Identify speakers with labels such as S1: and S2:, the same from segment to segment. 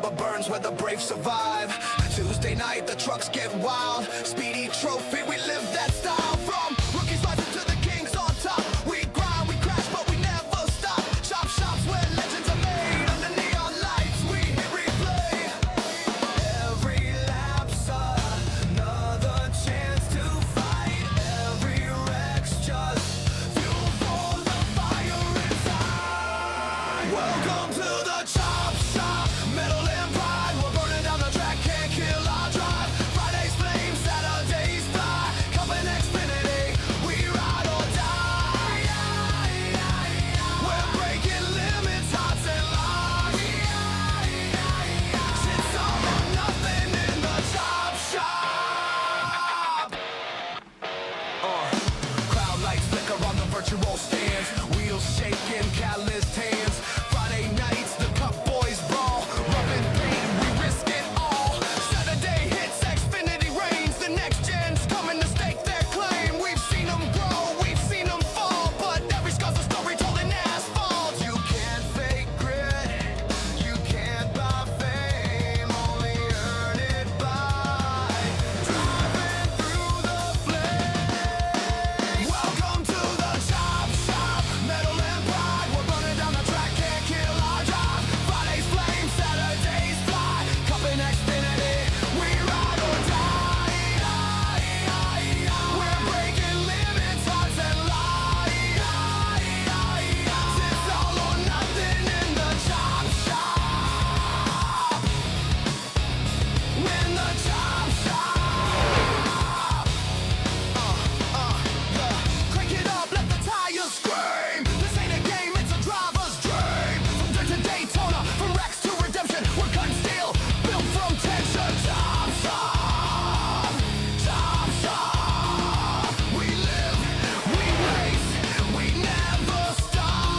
S1: rubber burns where the brave survive. Tuesday night, the trucks get wild. Speedy trophy, we live that style. From rookies rising to the kings on top. We grind, we crash, but we never stop. Chop shops where legends are made. Under neon lights, we hit replay. Every lap's another chance to fight. Every wreck's just fuel for the fire inside. Welcome to the chop shop. Metal and pride, we're burning down the track, can't kill our drive. Fridays flame, Saturdays fly. Coming Xfinity, we ride or die. We're breaking limits, hearts and lives. It's all or nothing in the chop shop. Crowd lights flicker on the virtual stands. Wheels shaking, calloused hands. Friday nights, the cup boys brawl. Rubbing pain, we risk it all. Saturday hits, Xfinity reigns. The next gen's coming to stake their claim. We've seen them grow, we've seen them fall. But every scar's a story told in asphalt. You can't fake grit, you can't buy fame. Only earn it by driving through the flames. Welcome to the chop shop. Metal and pride, we're burning down the track, can't kill our drive. Fridays flame, Saturdays fly. Coming Xfinity, we ride or die. We're breaking limits, hearts and lives. It's all or nothing in the chop shop. In the chop shop. Crank it up, let the tires scream. This ain't a game, it's a driver's dream. From dirt to Daytona, from wrecks to redemption, we're cutting steel, built from tension. Chop shop, chop shop. We live, we race, we never stop.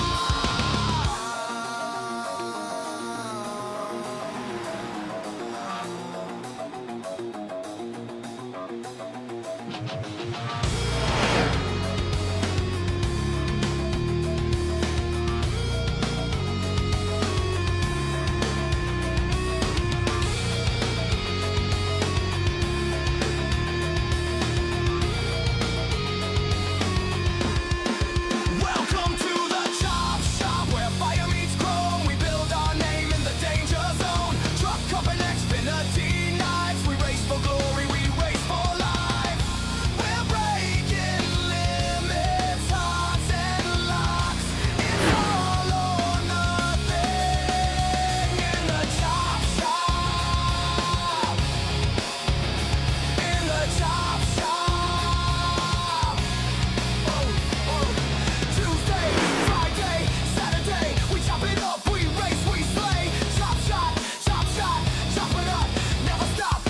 S1: Welcome to the chop shop, where fire meets chrome. We build our name in the danger zone. Truck up and Xfinity nights. We race for glory, we race for life. We're breaking limits, hearts and locks. It's all or nothing in the chop shop. In the chop shop. Tuesday, Friday, Saturday, we chop it up, we race, we slay. Chop shot, chop it up, never stop.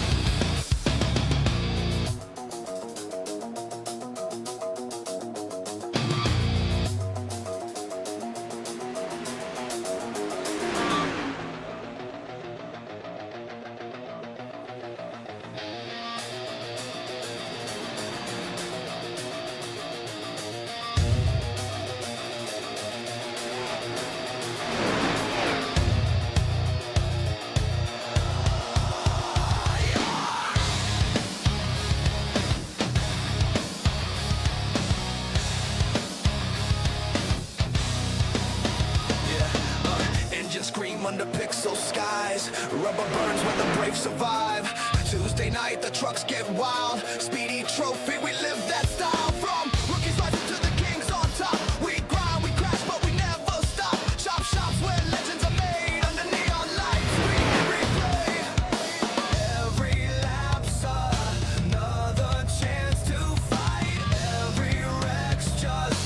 S1: Engines scream under pixel skies. Rubber burns when the brave survive. Tuesday night, the trucks get wild. Speedy trophy, we live that style. From rookies rising to the kings on top. We grind, we crash, but we never stop. Chop shops where legends are made. Under neon lights, we replay. Every lap's another chance to fight. Every wreck's just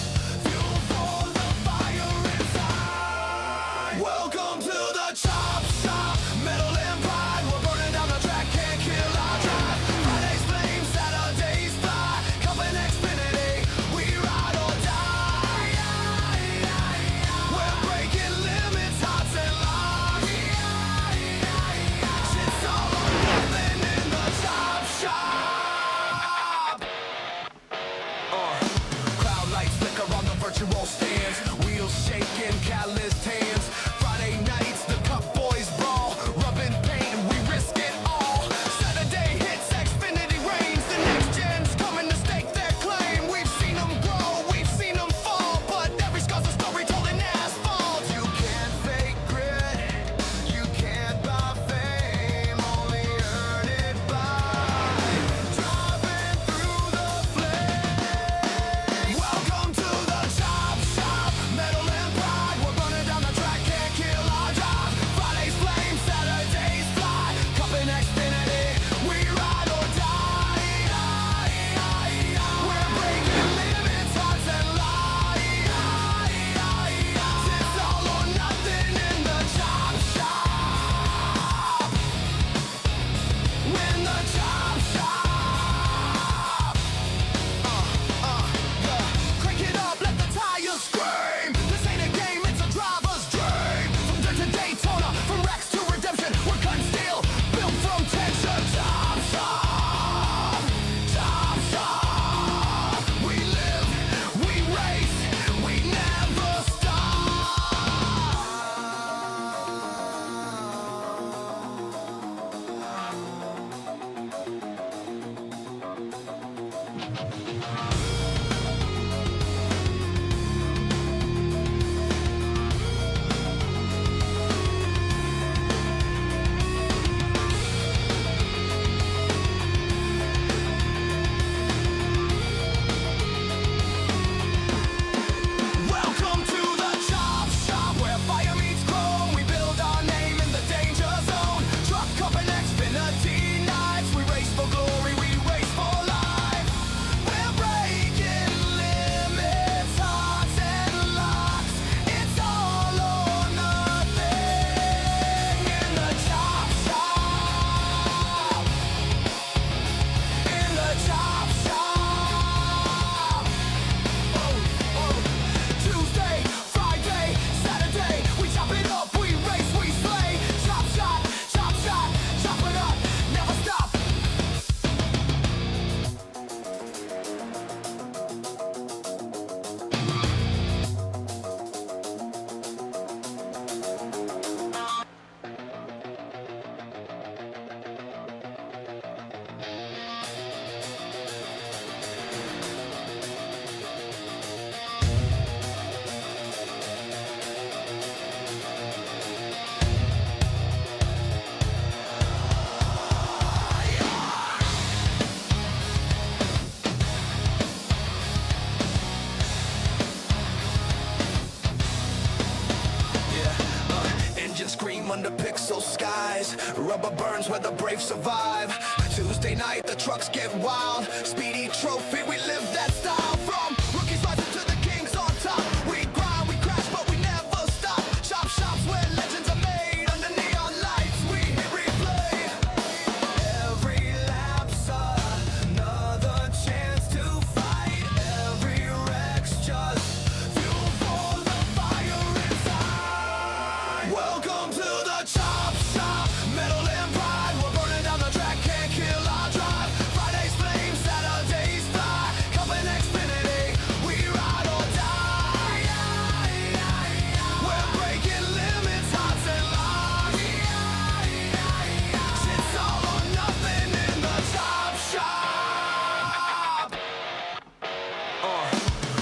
S1: fuel for the fire inside. Welcome to the chop shop. Metal and pride, we're burning down the track, can't kill our drive. Fridays flame, Saturdays fly. Coming Xfinity. skies. Rubber burns where the brave survive. Tuesday night, the trucks get wild. Speedy trophy, we live that style. From rookies rising to the kings on top. We grind, we crash, but we never stop. Chop shops where legends are made. Under neon lights, we hit replay. Every lap's another chance to fight. Every wreck's just fuel for the fire inside. Welcome to the chop shop. Metal and pride, we're burning down the track, can't kill our drive. Fridays flame, Saturdays fly. Coming Xfinity, we ride or die. We're breaking limits, hearts and lives. It's all or nothing in the chop shop.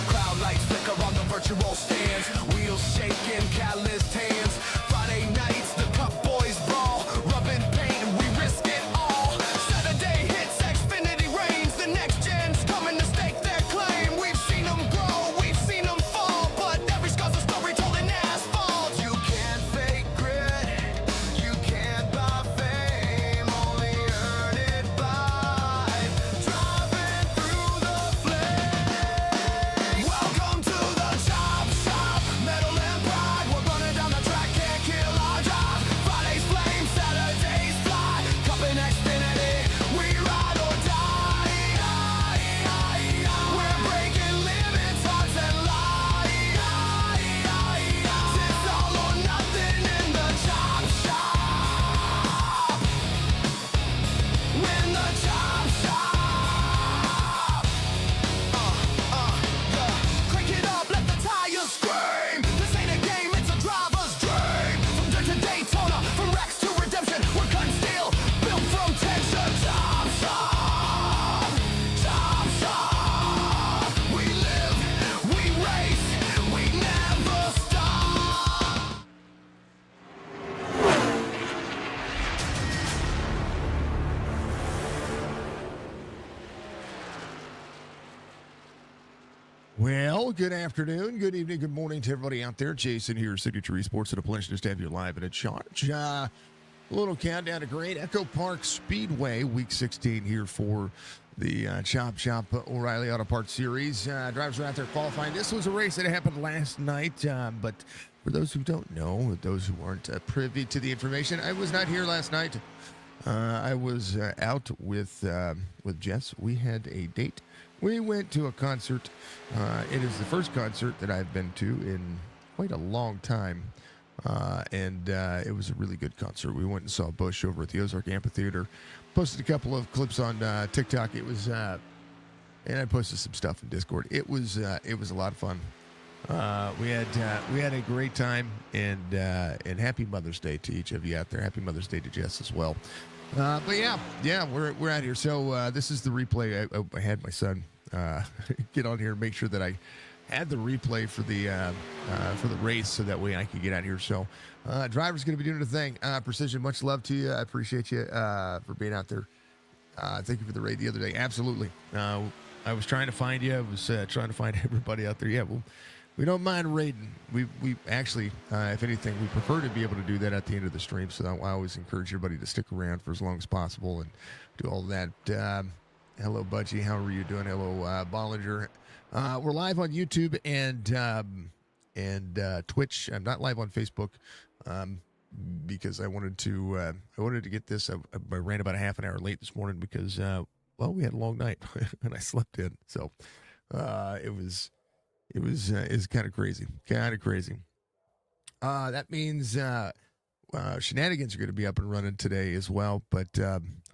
S1: Crowd lights flicker on the virtual stands. Wheels shaking, calloused hands. Friday nights, the cup boys brawl. Rubbing paint, we risk it all. Saturday hits, Xfinity reigns. The next gen's coming to stake their claim. We've seen them grow, we've seen them fall. But every scar's a story told in asphalt. You can't fake grit, you can't buy fame. Only earn it by driving through the flames. Welcome to the chop shop. Metal and pride, we're burning down the track, can't kill our drive. Fridays flame, Saturdays fly. Cup in Xfinity, we ride or die. We're breaking limits, hearts and lives. It's all or nothing in the chop shop. When the chop shop. Crank it up, let the tires scream. This ain't a game, it's a driver's dream. From dirt to Daytona, from racks to redemption, we're cutting steel, built from tension. Chop shop, chop shop. We live, we race, we never stop.
S2: Well, good afternoon, good evening, good morning to everybody out there. Jason here, Signature Esports. It's a pleasure to have you live and in charge. A little countdown to Great Echo Park Speedway, Week 16 here for the Chop Shop O'Reilly Auto Parts Series. Drivers are out there qualifying. This was a race that happened last night, but for those who don't know, those who aren't privy to the information, I was not here last night. I was out with Jess. We had a date. We went to a concert. It is the first concert that I've been to in quite a long time, and it was a really good concert. We went and saw Bush over at the Ozark Amphitheater. Posted a couple of clips on TikTok. It was, and I posted some stuff in Discord. It was a lot of fun. We had a great time, and happy Mother's Day to each of you out there. Happy Mother's Day to Jess as well. But yeah, we're out here. So this is the replay. I had my son get on here and make sure that I had the replay for the race, so that way I could get out here. So driver's going to be doing the thing. Precision, much love to you. I appreciate you for being out there. Thank you for the raid the other day. Absolutely. I was trying to find you. I was trying to find everybody out there. Yeah, well, we don't mind raiding. We actually, if anything, we prefer to be able to do that at the end of the stream. So I always encourage everybody to stick around for as long as possible and do all that. Hello, Budgie. How are you doing? Hello, Bollinger. We're live on YouTube and Twitch. I'm not live on Facebook because I wanted to get this. I ran about a half an hour late this morning because we had a long night and I slept in. So it was kind of crazy. That means shenanigans are going to be up and running today as well, but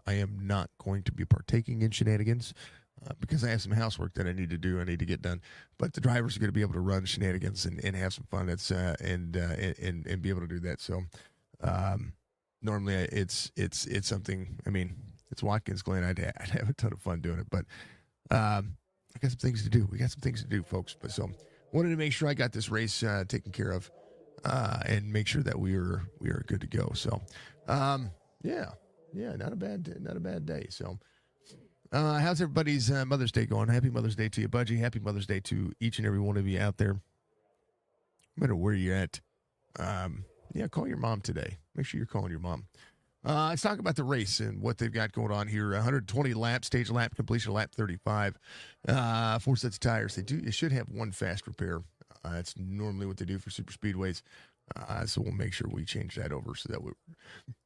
S2: I am not going to be partaking in shenanigans because I have some housework that I need to do. I need to get done, but the drivers are going to be able to run shenanigans and have some fun. That's and be able to do that. So normally it's something. I mean, it's Watkins Glen. I'd have a ton of fun doing it, but I got some things to do. We got some things to do, folks. But so wanted to make sure I got this race taken care of and make sure that we are good to go. So not a bad day. So how's everybody's Mother's Day going? Happy Mother's Day to you, Budgie. Happy Mother's Day to each and every one of you out there, no matter where you're at. Call your mom today. Make sure you're calling your mom. Let's talk about the race and what they've got going on here. 120 laps, stage lap completion, lap 35. 4 sets of tires. They should have one fast repair. That's normally what they do for super speedways. So we'll make sure we change that over so that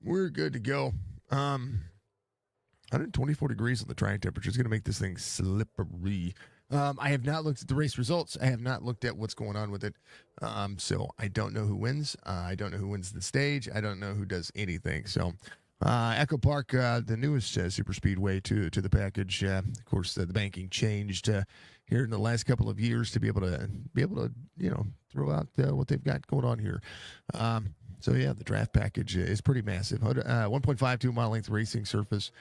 S2: we're good to go. 124 degrees on the track temperature is going to make this thing slippery. I have not looked at the race results. I have not looked at what's going on with it. So I don't know who wins. I don't know who wins the stage. I don't know who does anything. So Echo Park, the newest super speedway to the package. Of course, the banking changed here in the last couple of years to be able to throw out what they've got going on here. So yeah, the draft package is pretty massive. 1.52 mile length racing surface.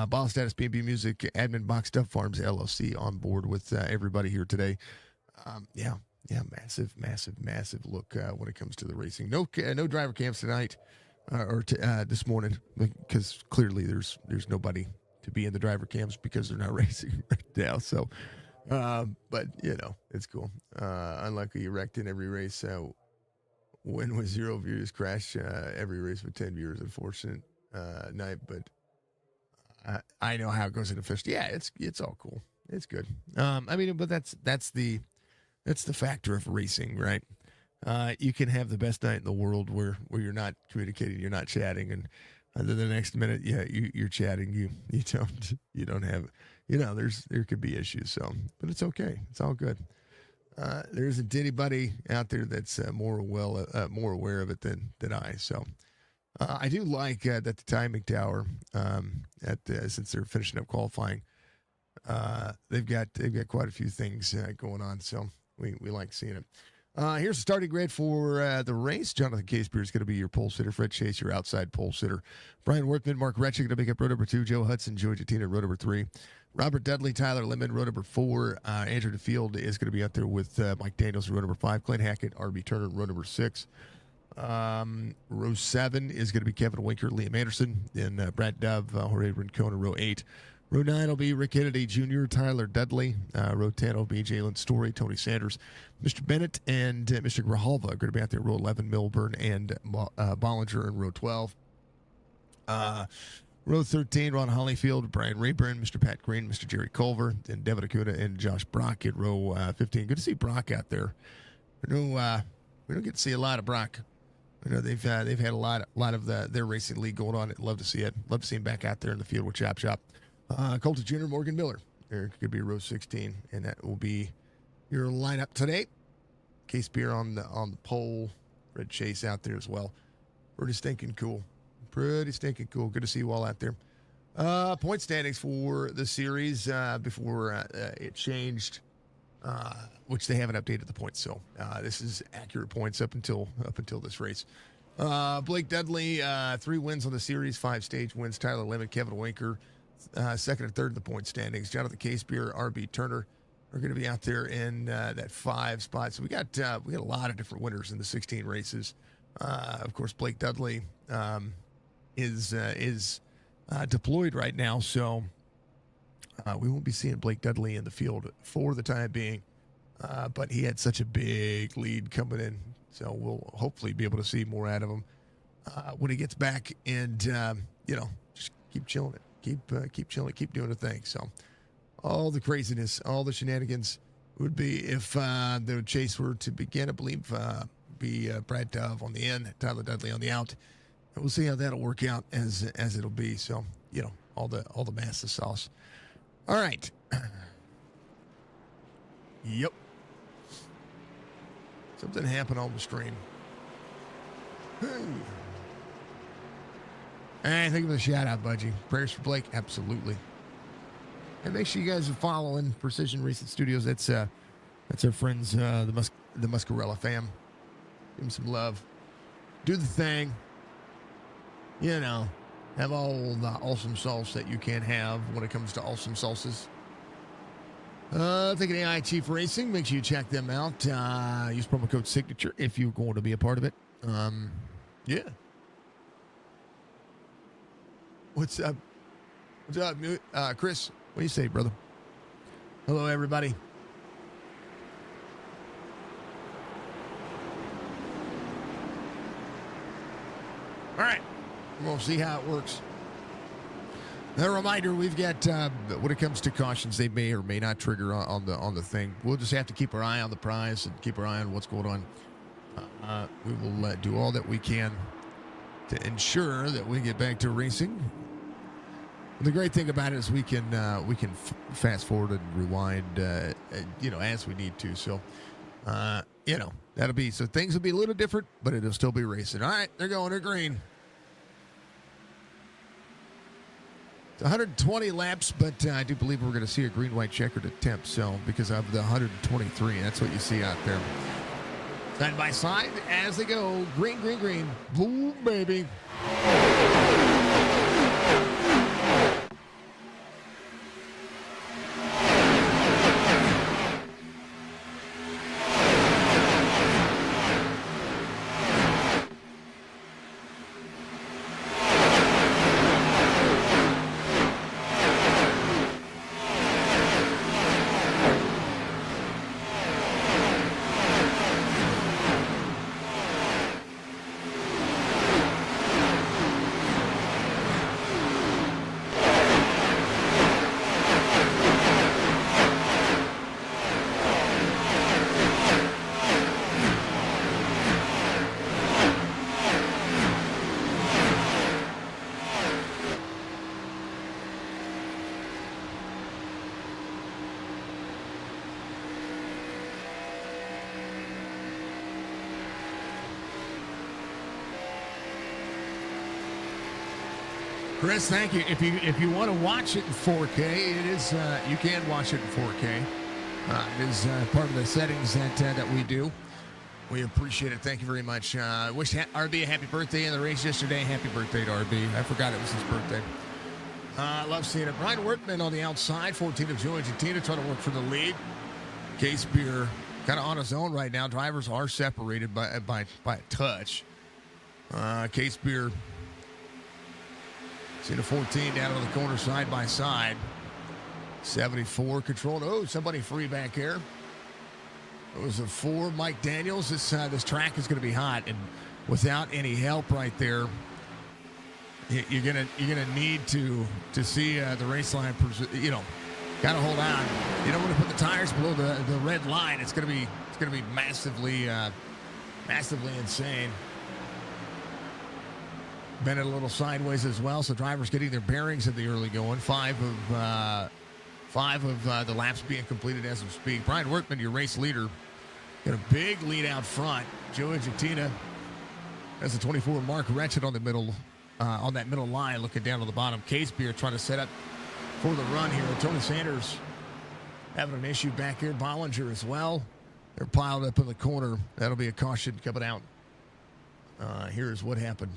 S2: Ball Status, B&B Music, Admin Box, Dove Farms, LLC on board with everybody here today. Massive look when it comes to the racing. No driver cams tonight this morning because clearly there's nobody to be in the driver cams because they're not racing right now. So, but it's cool. Unlucky wrecked in every race. Win with 0 views, crash every race with 10 viewers. Unfortunate night, but. I know how it goes in official. Yeah, it's all cool. It's good. But that's the factor of racing, right? You can have the best night in the world where you're not communicating, you're not chatting, and then the next minute, you're chatting. You don't have, there could be issues. So, but it's okay. It's all good. There isn't anybody out there that's more aware of it than I. So. I do like that the timing tower, since they're finishing up qualifying, they've got quite a few things going on, so we like seeing it. Here's the starting grid for the race. Jonathan Casebeer is going to be your pole sitter. Fred Chase, your outside pole sitter. Brian Workman, Mark Retchik going to make up row number 2. Joe Hudson, Joey Jatina, row number 3. Robert Dudley, Tyler Lemon, row number 4. Andrew DeField is going to be out there with Mike Daniels, row number 5. Clint Hackett, R.B. Turner, row number 6. Row 7 is going to be Kevin Winker, Liam Anderson, then Brad Dove, Jorge Rincon, row 8. Row 9 will be Rick Kennedy Jr., Tyler Dudley. Row 10 will be Jalen Story, Tony Sanders, Mr. Bennett, and Mr. Grijalva are going to be out there. Row 11, Milburn and Bollinger in row 12. Row 13, Ron Hollyfield, Brian Rayburn, Mr. Pat Green, Mr. Jerry Culver, and Devin Acuna and Josh Brock in row 15. Good to see Brock out there. We don't get to see a lot of Brock. They've had a lot of their racing league going on. I'd love to see it. Love to see him back out there in the field with Chop Chop. Colton Jr., Morgan Miller. There could be row 16, and that will be your lineup today. Case Beer on the pole. Red Chase out there as well. Pretty stinking cool. Good to see you all out there. Point standings for the series before it changed. Which they haven't updated the points. So this is accurate points up until this race. Blake Dudley, 3 wins on the series, 5 stage wins. Tyler Lemon, Kevin Winker, second and third in the point standings. Jonathan Casebeer, R.B. Turner are going to be out there in that 5 spot. So we got a lot of different winners in the 16 races. Of course, Blake Dudley is deployed right now, so. We won't be seeing Blake Dudley in the field for the time being, but he had such a big lead coming in, so we'll hopefully be able to see more out of him when he gets back, and just keep chilling it, keep chilling, keep doing the thing. So all the craziness, all the shenanigans would be if the chase were to begin. I believe be Brad Dove on the end, Tyler Dudley on the out. And we'll see how that'll work out as it'll be. So all the massive sauce. All right. Yep. Something happened on the stream. Hey, thank you for the shout out, Budgie. Prayers for Blake, absolutely. And make sure you guys are following Precision Racing Studios. That's our friends, the Muscarella fam. Give them some love. Do the thing. Have all the awesome sauce that you can have when it comes to awesome sauces. Thinking AI Chief Racing, make sure you check them out. Use promo code Signature if you're going to be a part of it. Yeah. What's up? What's up, Chris? What do you say, brother? Hello, everybody. All right. We'll see how it works. A reminder: we've got when it comes to cautions, they may or may not trigger on the thing. We'll just have to keep our eye on the prize and keep our eye on what's going on. We will do all that we can to ensure that we get back to racing. And the great thing about it is we can fast forward and rewind, as we need to. So, that'll be so things will be a little different, but it'll still be racing. All right, they're going. They're green. It's 120 laps, but I do believe we're going to see a green-white checkered attempt. So, because of the 123, that's what you see out there. Side by side as they go. Green, green, green. Boom, baby. Chris, thank you. If you want to watch it in 4K, it is you can watch it in 4K. It is part of the settings that we do. We appreciate it. Thank you very much. Wish RB a happy birthday in the race yesterday. Happy birthday to RB. I forgot it was his birthday. I love seeing it. Brian Workman on the outside, 14 of Joey Argentina, trying to work for the lead. Case Beer kind of on his own right now. Drivers are separated by a touch. Case Beer. See the 14 down on the corner side by side. 74 controlled. Oh, somebody free back here. It was a 4. Mike Daniels. This track is going to be hot, and without any help right there, you're gonna need to see the race line. Got to hold on. You don't want to put the tires below the red line. It's gonna be massively insane. Bending a little sideways as well, so drivers getting their bearings in the early going. Five of the laps being completed as we speak. Brian Workman, your race leader, got a big lead out front. Joe Argentina has the 24. Mark Retchett on the middle, on that middle line, looking down on the bottom. Case Beer trying to set up for the run here. Tony Sanders having an issue back here. Bollinger as well. They're piled up in the corner. That'll be a caution coming out. Here's what happened.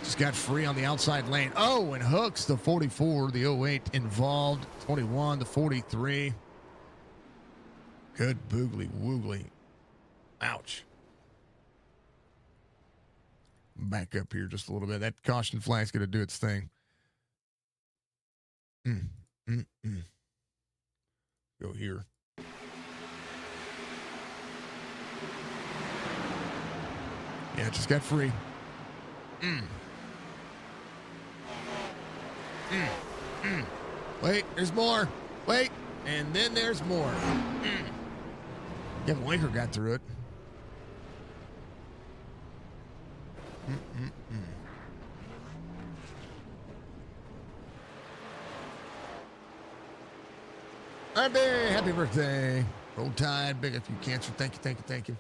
S2: Just got free on the outside lane. Oh, and hooks the 44, the 08 involved. 21, the 43. Good boogly woogly. Ouch. Back up here just a little bit. That caution flag's going to do its thing. Go here. Yeah, just got free. Wait, there's more. Wait, and then there's more. Kevin Winker got through it. Happy birthday. Roll Tide, big if you cancer. Thank you.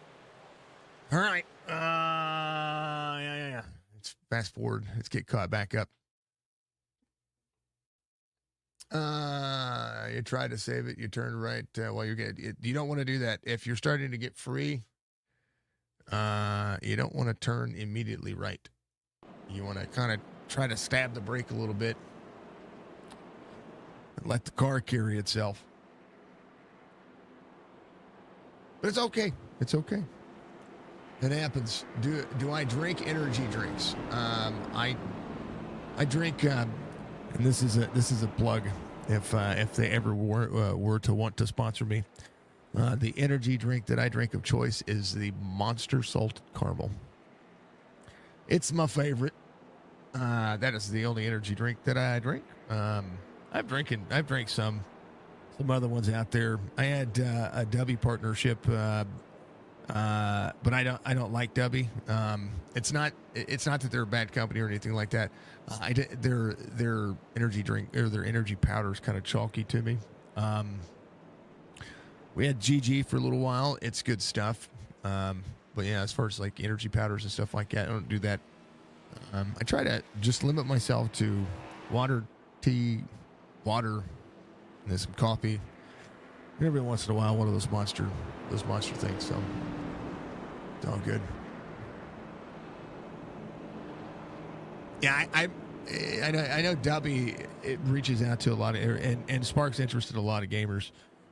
S2: All right. Yeah. Let's fast forward. Let's get caught back up. You try to save it. You turn right while you're getting. You don't want to do that. If you're starting to get free, you don't want to turn immediately right. You want to kind of try to stab the brake a little bit and let the car carry itself. But it's okay. It's okay. It happens. Do I drink energy drinks? I drink, and this is a plug. If they ever were to want to sponsor me, the energy drink that I drink of choice is the Monster Salted Caramel. It's my favorite. That is the only energy drink that I drink. I've drank some other ones out there. I had a Dubby partnership, but I don't like Dubby. It's not that they're a bad company or anything like that. Their energy drink or their energy powder is kind of chalky to me. We had GG for a little while. It's good stuff. But yeah, as far as like energy powders and stuff like that, I don't do that. I try to just limit myself to water, tea, water, and then some coffee. And every once in a while, one of those monster things. So it's all good. Yeah, I know Dubby, it reaches out to a lot of and sparks interest in a lot of gamers.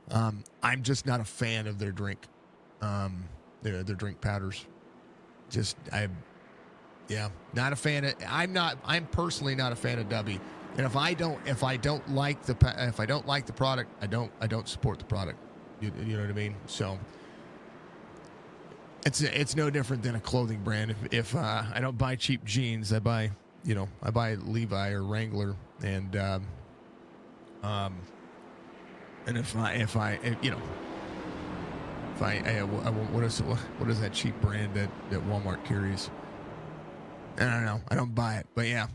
S2: I'm just not a fan of their drink, their drink powders. Not a fan of. I'm personally not a fan of Dubby. And if I don't like the product, I don't support the product. You know what I mean? So it's no different than a clothing brand. If I don't buy cheap jeans, I buy Levi or Wrangler, and if what is that cheap brand that Walmart carries? I don't know. I don't buy it, but yeah,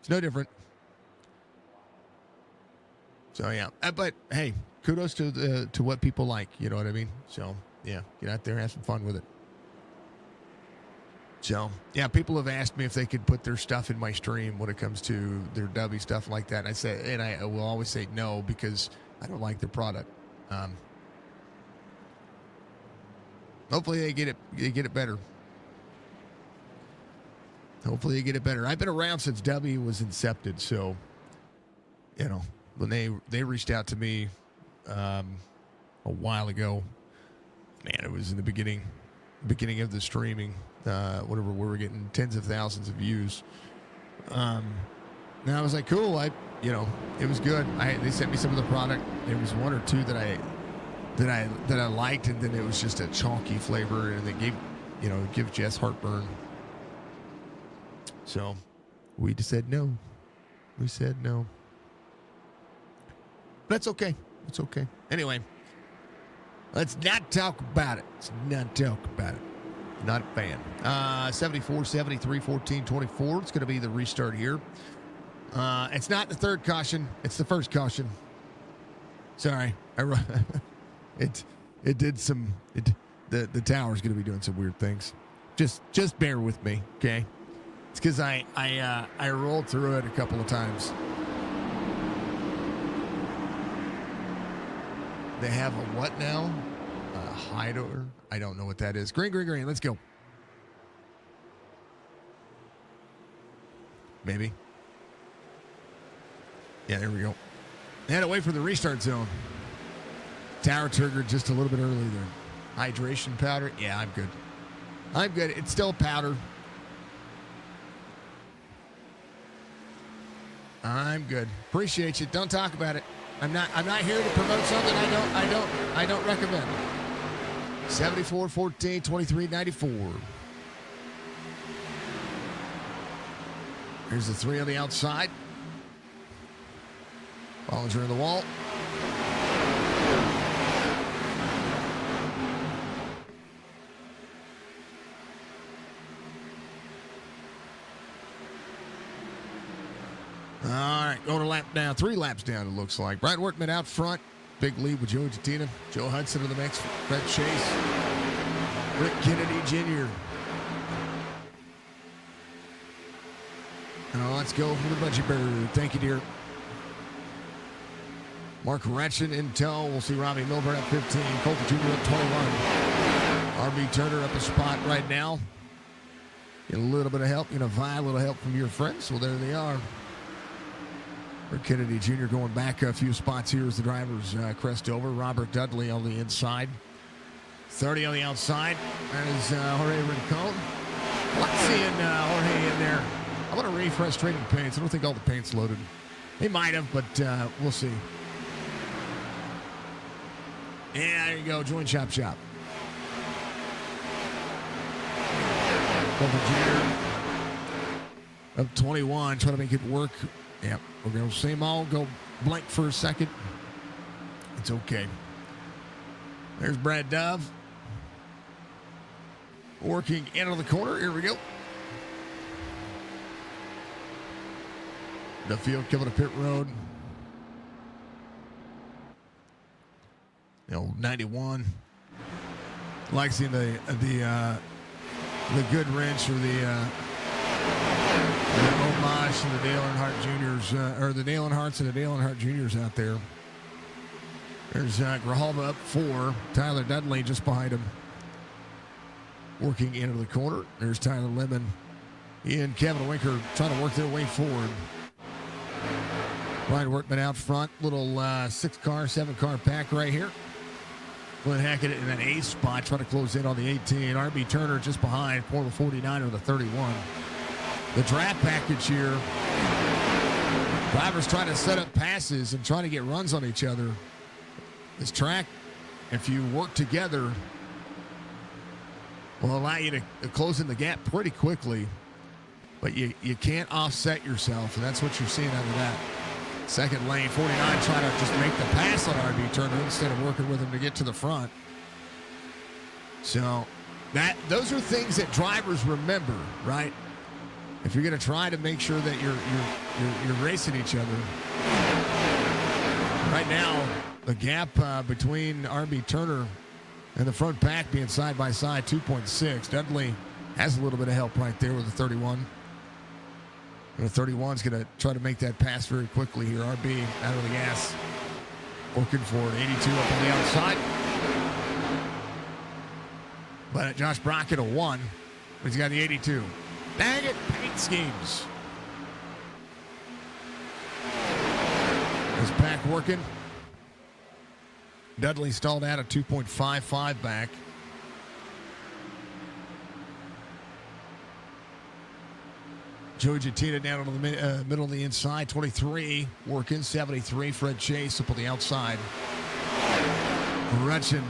S2: it's no different. So yeah, but hey, kudos to what people like. You know what I mean? So yeah, get out there and have some fun with it. So yeah, people have asked me if they could put their stuff in my stream when it comes to their Dubby stuff like that. And I will always say no because I don't like their product. Hopefully they get it better. Hopefully they get it better. I've been around since Dubby was incepted, so when they reached out to me a while ago, man, it was in the beginning of the streaming. Whenever we were getting tens of thousands of views, and I was like, cool. It was good. They sent me some of the product. There was one or two that I liked, and then it was just a chalky flavor, and it give Jess heartburn. So we just said no. We said no. But that's okay. It's okay. Anyway, let's not talk about it. Not a fan. 74, 73, 14, 24. It's going to be the restart here. It's not the third caution. It's the first caution. Sorry. The tower's going to be doing some weird things. Just bear with me, okay? It's because I rolled through it a couple of times. They have a what now? A hider? I don't know what that is. Green. Let's go. Maybe. Yeah, there we go. They had to wait for the restart zone. Tower triggered just a little bit early there. Hydration powder. Yeah, I'm good. It's still powder. I'm good. Appreciate you. Don't talk about it. I'm not here to promote something I don't recommend. 74, 14, 23, 94. Here's the three on the outside. Bollinger in the wall. All right, going a lap down. 3 laps down, it looks like. Brian Workman out front. Big lead with Joey Jatina. Joe Hudson in the mix. Fred Chase. Rick Kennedy Jr. Let's go for the Budgie Bird. Thank you, dear. Mark Retchen in tow. We'll see Robbie Milburn at 15. Colton Jr. at 21. RB Turner up a spot right now. Get a little bit of help. A little help from your friends. Well, there they are. Rick Kennedy Jr. going back a few spots here as the drivers crest over. Robert Dudley on the inside. 30 on the outside. That is Jorge Rincon. Like seeing Jorge in there. I'm going to refresh trading paints. I don't think all the paint's loaded. They might have, but we'll see. Yeah, there you go. Join Chop Shop. Colton Jr. Up 21, trying to make it work. Yep, we're going to see them all go blank for a second. It's okay. There's Brad Dove. Working into the corner. Here we go. The field coming to pit road. 91. Like seeing the good wrench or the homage to the Dale Earnhardt Juniors, or the Dale Earnhardts and the Dale Earnhardt Juniors out there. There's Grijalva up 4. Tyler Dudley just behind him. Working into the corner. There's Tyler Lemon. He and Kevin Winker trying to work their way forward. Ryan Workman out front. Little 6-car, 7-car pack right here. Glenn Hackett in that 8th spot, trying to close in on the 18. R.B. Turner just behind, for the 49 or the 31. The draft package here. Drivers trying to set up passes and trying to get runs on each other. This track, if you work together, will allow you to close in the gap pretty quickly. But you can't offset yourself, and that's what you're seeing out of that. Second lane, 49 trying to just make the pass on R.B. Turner instead of working with him to get to the front. So those are things that drivers remember, right? If you're going to try to make sure that you're racing each other. Right now, the gap between R.B. Turner and the front pack being side by side, 2.6. Dudley has a little bit of help right there with the 31. And the 31 is going to try to make that pass very quickly here. RB out of the gas. Working for it. 82 up on the outside. But Josh Brockett a 1. He's got the 82. Dang it, paint schemes. Is Pack working? Dudley stalled out at 2.55 back. Joey Jatina down on the middle of the inside. 23 working. 73. Fred Chase up on the outside. Rutschen.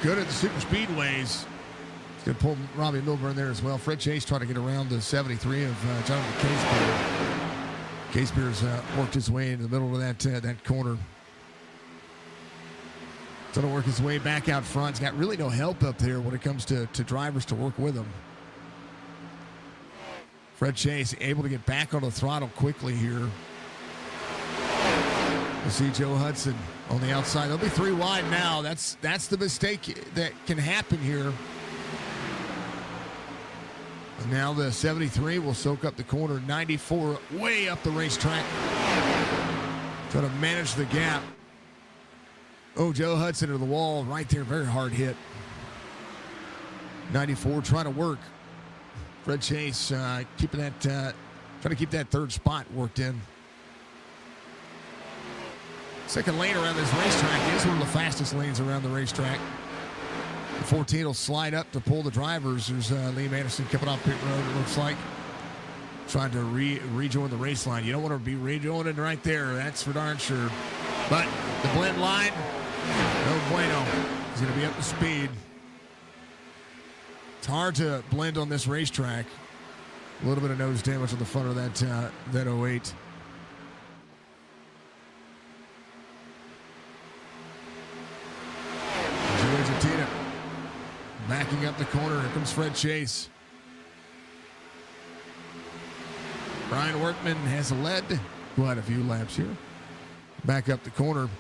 S2: Good at the super speedways. He's going to pull Robbie Milburn there as well. Fred Chase trying to get around the 73 of Jonathan Casebeer. Casebeer's worked his way into the middle of that corner. Trying to work his way back out front. He's got really no help up there when it comes to drivers to work with him. Fred Chase able to get back on the throttle quickly here. We'll see Joe Hudson on the outside. They'll be 3 wide now. That's the mistake that can happen here. And now the 73 will soak up the corner. 94 way up the racetrack. Trying to manage the gap. Oh, Joe Hudson to the wall right there. Very hard hit. 94 trying to work. Fred Chase keeping that, trying to keep that 3rd spot worked in. Second lane around this racetrack is one of the fastest lanes around the racetrack. The 14 will slide up to pull the drivers. There's Liam Anderson coming off pit road, it looks like. Trying to rejoin the race line. You don't want to be rejoining right there. That's for darn sure. But the blend line, no bueno. He's going to be up to speed. It's hard to blend on this racetrack. A little bit of nose damage on the front of that 08. Argentina backing up the corner. Here comes Fred Chase. Brian Workman has led quite a few laps here. Back up the corner.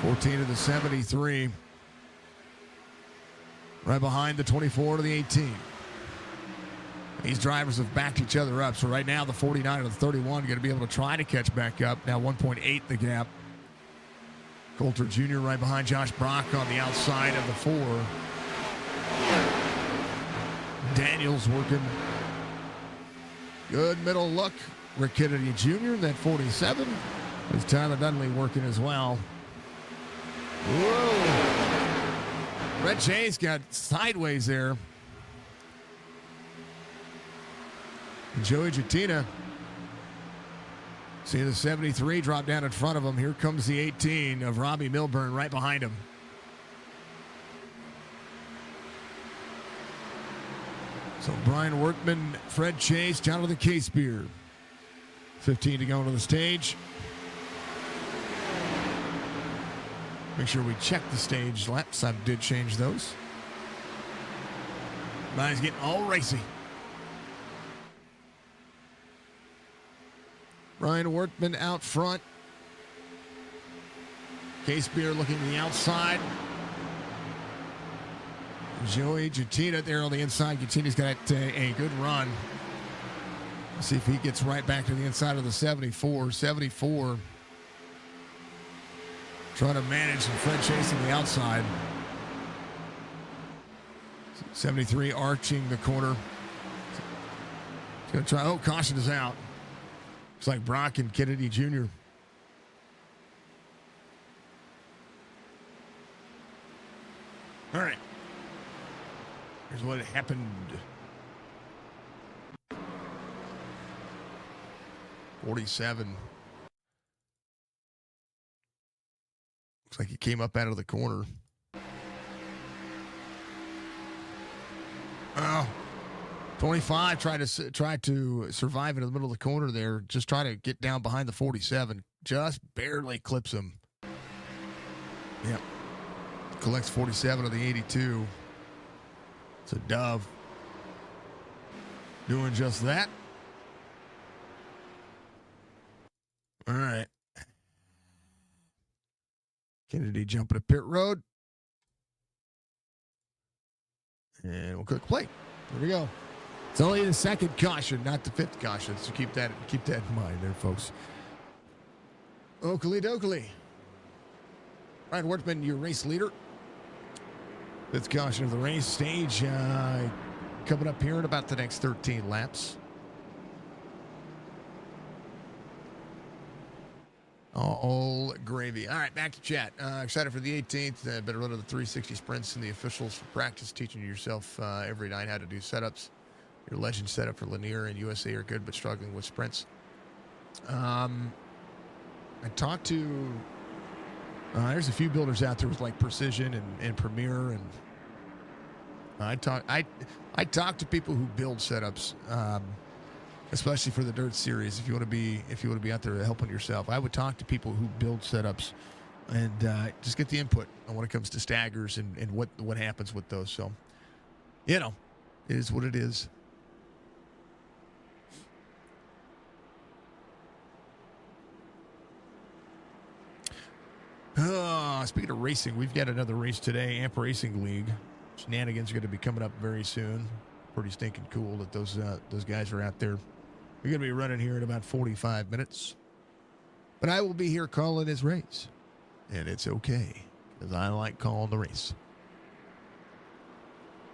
S2: 14 to the 73. Right behind the 24 to the 18. These drivers have backed each other up. So right now the 49 and the 31 are going to be able to try to catch back up. Now 1.8 the gap. Coulter Jr. right behind Josh Brock on the outside of the 4. Daniels working. Good middle look. Rick Kennedy Jr. in that 47. There's Tyler Dudley working as well. Whoa. Red Chase got sideways there. And Joey Jatina. See the 73 drop down in front of him. Here comes the 18 of Robbie Milburn right behind him. So Brian Workman, Fred Chase, down to the case beer. 15 to go into the stage. Make sure we check the stage laps. I did change those. Mine's getting all racy. Brian Workman out front. Case beer looking to the outside. Joey Giatina there on the inside. Giatina's got a good run. Let's see if he gets right back to the inside of the 74. 74. Trying to manage some Fred Chase on the outside. 73 arching the corner. He's going to try. Oh, caution is out. Looks like Brock and Kennedy Jr. All right. Here's what happened. 47. Looks like he came up out of the corner. Oh, 25 tried to survive into the middle of the corner there. Just try to get down behind the 47. Just barely clips him. Yep. Collects 47 of the 82. It's a dove. Doing just that. All right. Kennedy jumping to pit road. And we'll click play. There we go. It's only the second caution, not the fifth caution. So keep that in mind there, folks. Oakley Dokley. Ryan Wortman, your race leader. Fifth caution of the race. Stage coming up here in about the next 13 laps. All gravy. All right, back to chat. Excited for the 18th. Better run of the 360 sprints and the officials for practice, teaching yourself every night how to do setups. Your legend setup for Lanier and USA are good, but struggling with sprints. I talked to there's a few builders out there with like Precision and Premier, and I talk to people who build setups, especially for the Dirt Series. If you want to be out there helping yourself, I would talk to people who build setups and just get the input on when it comes to staggers and what happens with those. So, it is what it is. Speaking of racing, we've got another race today, Amp Racing League. Shenanigans are going to be coming up very soon. Pretty stinking cool that those guys are out there. We're going to be running here in about 45 minutes. But I will be here calling his race. And it's okay, because I like calling the race.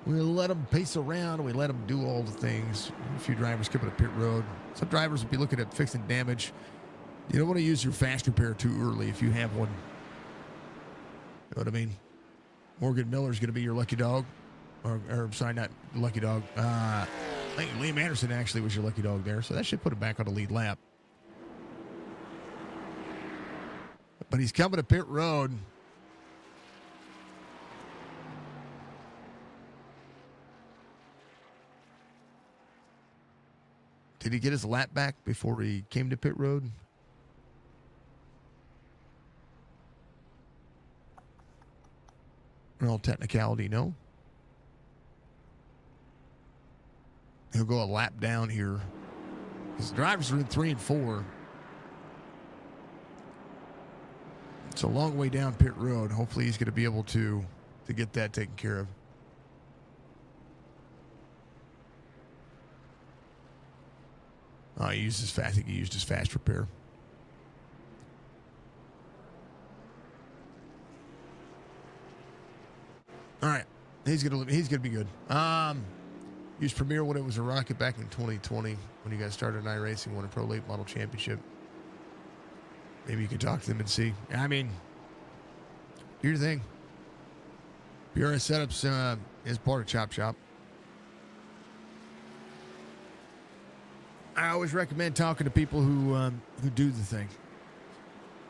S2: We let them pace around. We let them do all the things. A few drivers coming to pit road. Some drivers will be looking at fixing damage. You don't want to use your fast repair too early if you have one. You know what I mean? Morgan Miller's going to be your lucky dog. Or sorry, not lucky dog. I think Liam Anderson actually was your lucky dog there. So that should put him back on the lead lap. But he's coming to pit road. Did he get his lap back before he came to pit road? All technicality, no. He'll go a lap down here. His drivers are in 3 and 4. It's a long way down pit road. Hopefully he's going to be able to get that taken care of. Oh, he used his fast. I think he used his fast repair. All right, he's gonna be good. Used Premier when it was a rocket back in 2020 when you guys started iRacing, won a Pro Late Model Championship. Maybe you can talk to them and see. I mean, do your thing. PRS Setups is part of Chop Shop. I always recommend talking to people who do the thing.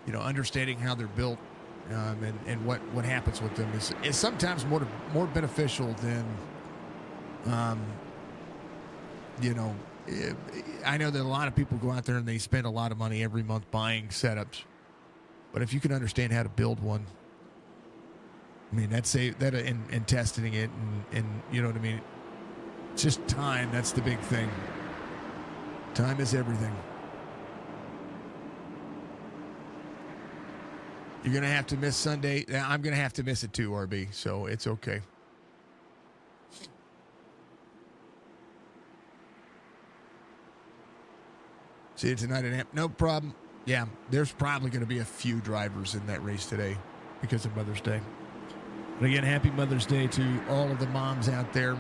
S2: You know, understanding how they're built. And what happens with them is sometimes more beneficial than I know that a lot of people go out there and they spend a lot of money every month buying setups. But if you can understand how to build one, I mean, and testing it and you know what I mean? It's just time. That's the big thing. Time is everything. You're going to have to miss Sunday. I'm going to have to miss it too, RB, so it's okay. See you tonight at Amp. No problem. Yeah, there's probably going to be a few drivers in that race today because of Mother's Day. But again, happy Mother's Day to all of the moms out there.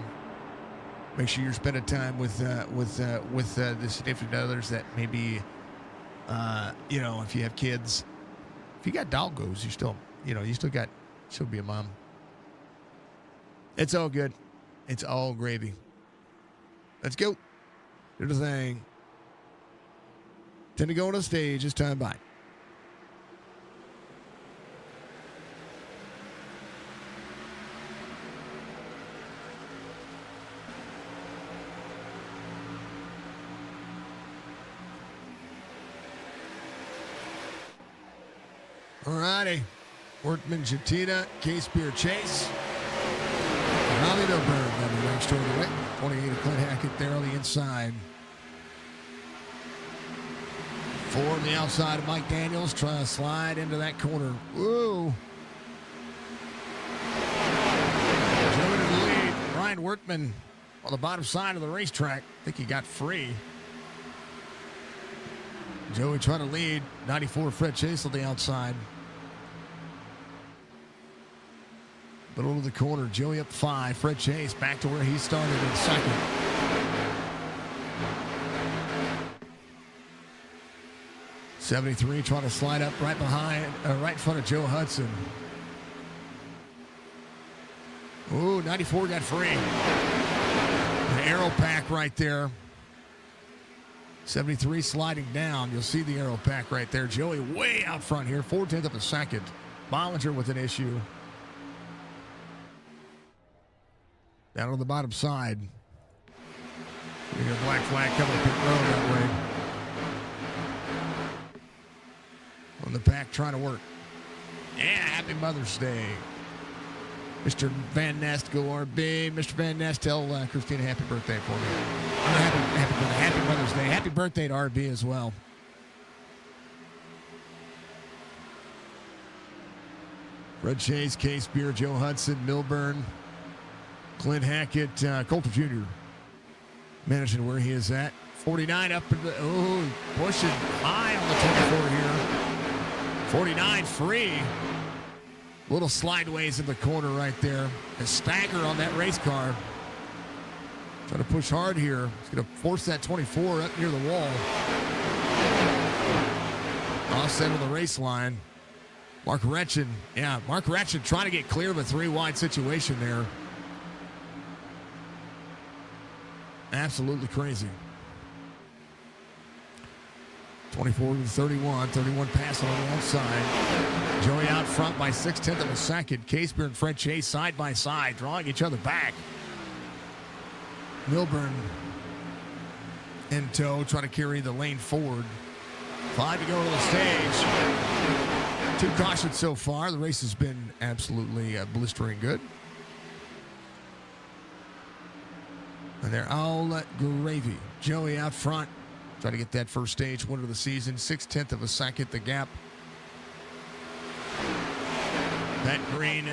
S2: Make sure you're spending time with the significant others that maybe, if you have kids, if you got doggos, you still be a mom. It's all good. It's all gravy. Let's go. Do the thing. Time to go on the stage. It's time by. All righty. Workman, Jatina, K-Spear, Chase. Raleigh Milburn on the range toward the right. 28 of Clint Hackett there on the inside. 4 on the outside of Mike Daniels, trying to slide into that corner. Whoa. Joey to the lead. Ryan Workman on the bottom side of the racetrack. I think he got free. Joey trying to lead. 94 Fred Chase on the outside. Middle of the corner. Joey up 5. Fred Chase back to where he started in second. '73 trying to slide up right in front of Joe Hudson. Ooh, 94 got free. An aero pack right there. 73 sliding down. You'll see the aero pack right there. Joey way out front here. 4/10 of a second. Bollinger with an issue. Down on the bottom side. You got a black flag coming up pit road that way. On the pack trying to work. Yeah, happy Mother's Day. Mr. Van Nest, go RB. Mr. Van Nest, tell Christina happy birthday for me. Happy Mother's Day. Happy birthday to RB as well. Fred Chase, Case Beer, Joe Hudson, Milburn, Clint Hackett, Coulter Jr. managing where he is at. 49 up in the, pushing high on the 24 here. 49 free. Little slideways in the corner right there. A stagger on that race car. Trying to push hard here. He's going to force that 24 up near the wall. Offset on the race line. Mark Retchen trying to get clear of a 3-wide situation there. Absolutely crazy. 24 to 31. 31 passing on the outside. Joey out front by 6/10 of a second. Casebeer and Fred Chase side by side, drawing each other back. Milburn in tow, trying to carry the lane forward. 5 to go to the stage. 2 cautions so far. The race has been absolutely blistering good. And they're all gravy. Joey out front. Try to get that first stage win of the season. 6/10 of a second, the gap. Pat Green,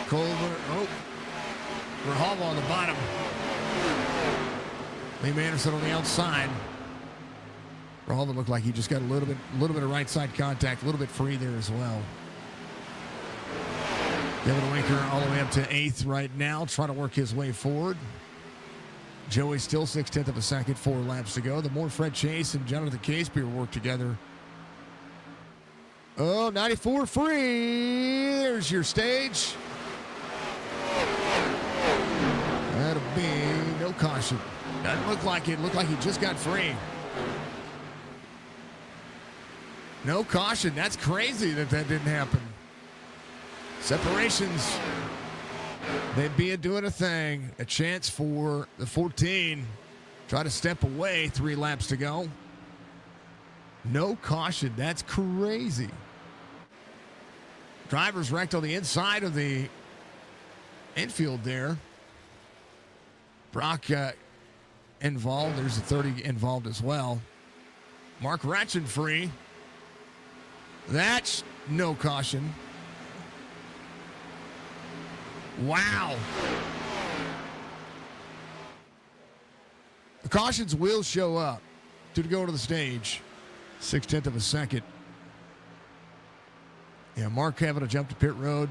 S2: Culver. Rahal on the bottom. Liam Anderson on the outside. Rahal looked like he just got a little bit of right side contact, a little bit free there as well. Devin Winker all the way up to 8th right now, trying to work his way forward. Joey still 6/10 of a second, 4 laps to go. The more Fred Chase and Jonathan Casebeer work together. 94 free. There's your stage. That'll be no caution. Doesn't look like it. Looked like he just got free. No caution. That's crazy that didn't happen. Separations. They'd be doing a thing. A chance for the 14 Try to step away. 3 laps to go. No caution. That's crazy. Driver's wrecked on the inside of the infield there. Brock involved. There's a 30 involved as well. Mark Ratchin free. That's no caution. Wow. The cautions will show up to go to the stage. 0.6 of a second. Yeah, Mark having to jump to pit road.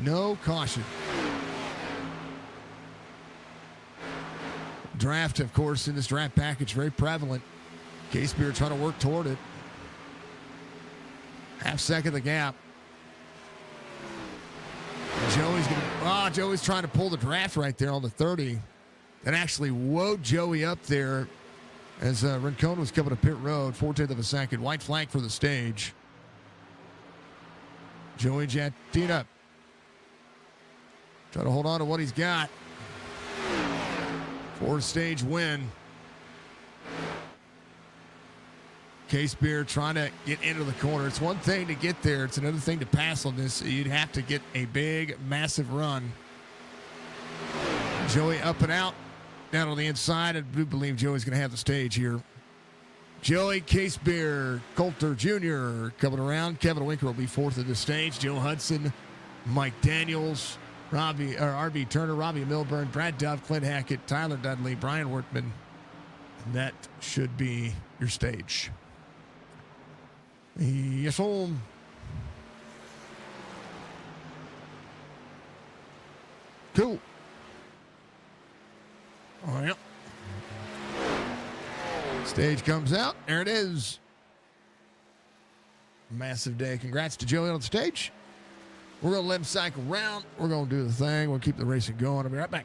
S2: No caution. Draft, of course, in this draft package, very prevalent. Case Beer trying to work toward it. 0.5 second the gap. Joey's trying to pull the draft right there on the 30. That actually woke Joey up there as Rincon was coming to pit road. 0.4 of a second. White flag for the stage. Joey teed up. Trying to hold on to what he's got. 4th stage win. Case Beer trying to get into the corner. It's one thing to get there. It's another thing to pass on this. You'd have to get a big, massive run. Joey up and out. Down on the inside. I do believe Joey's going to have the stage here. Joey, Case Beer, Coulter Jr. coming around. Kevin Winker will be 4th at the stage. Joe Hudson, Mike Daniels, R.B. Turner, Robbie Milburn, Brad Duff, Clint Hackett, Tyler Dudley, Brian Workman. And that should be your stage. Yes, home. Cool. Oh, yeah. Stage comes out. There it is. Massive day. Congrats to Joey on the stage. We're going to let him cycle around. We're going to do the thing. We'll keep the racing going. I'll be right back.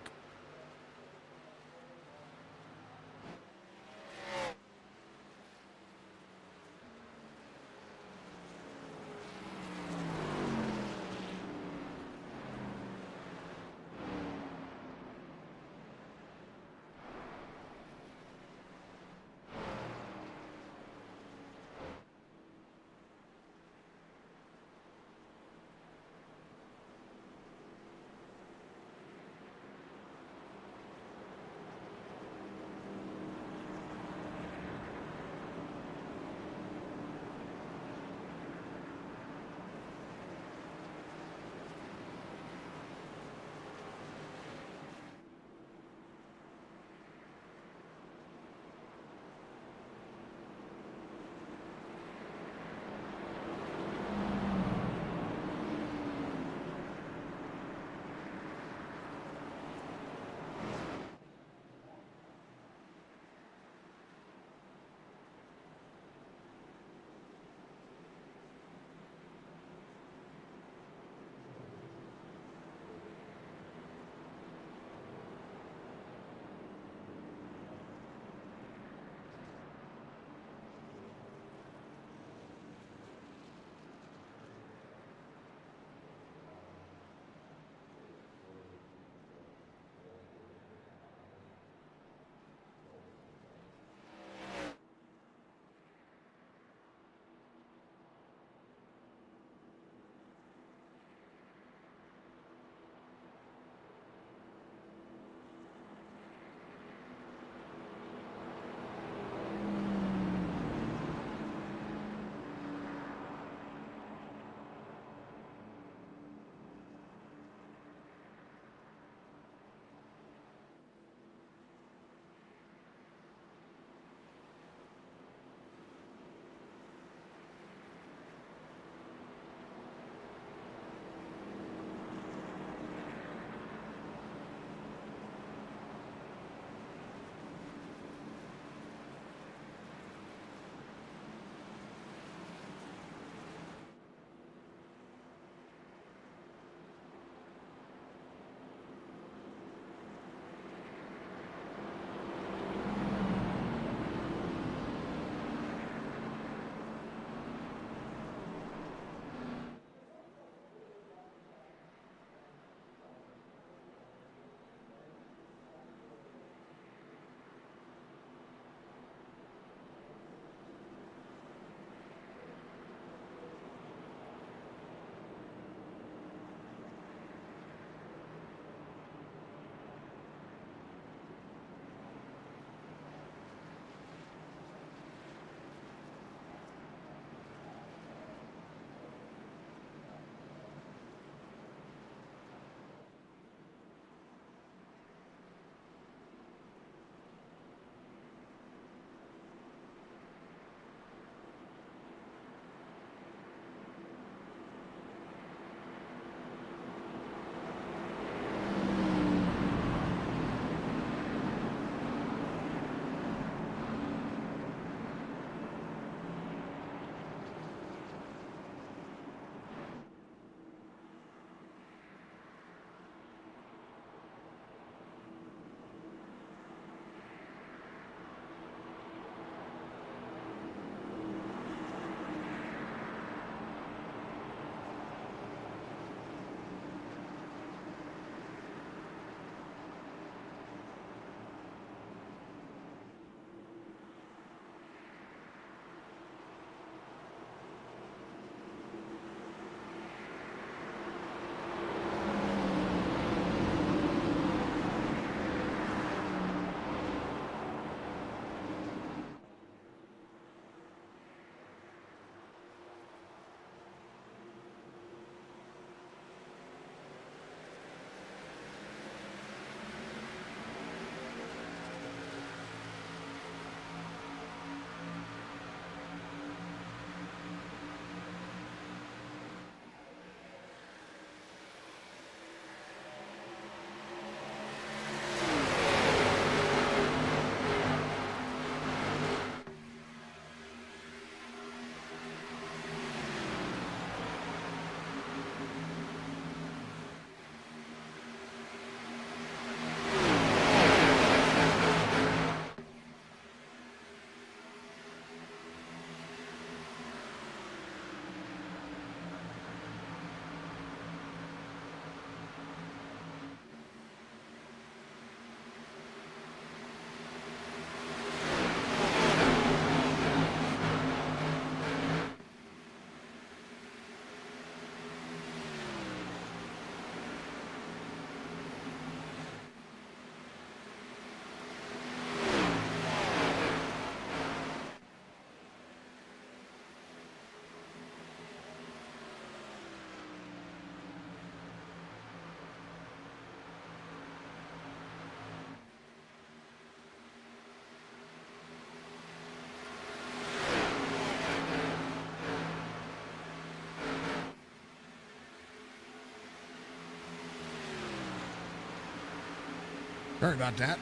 S2: Sorry about that.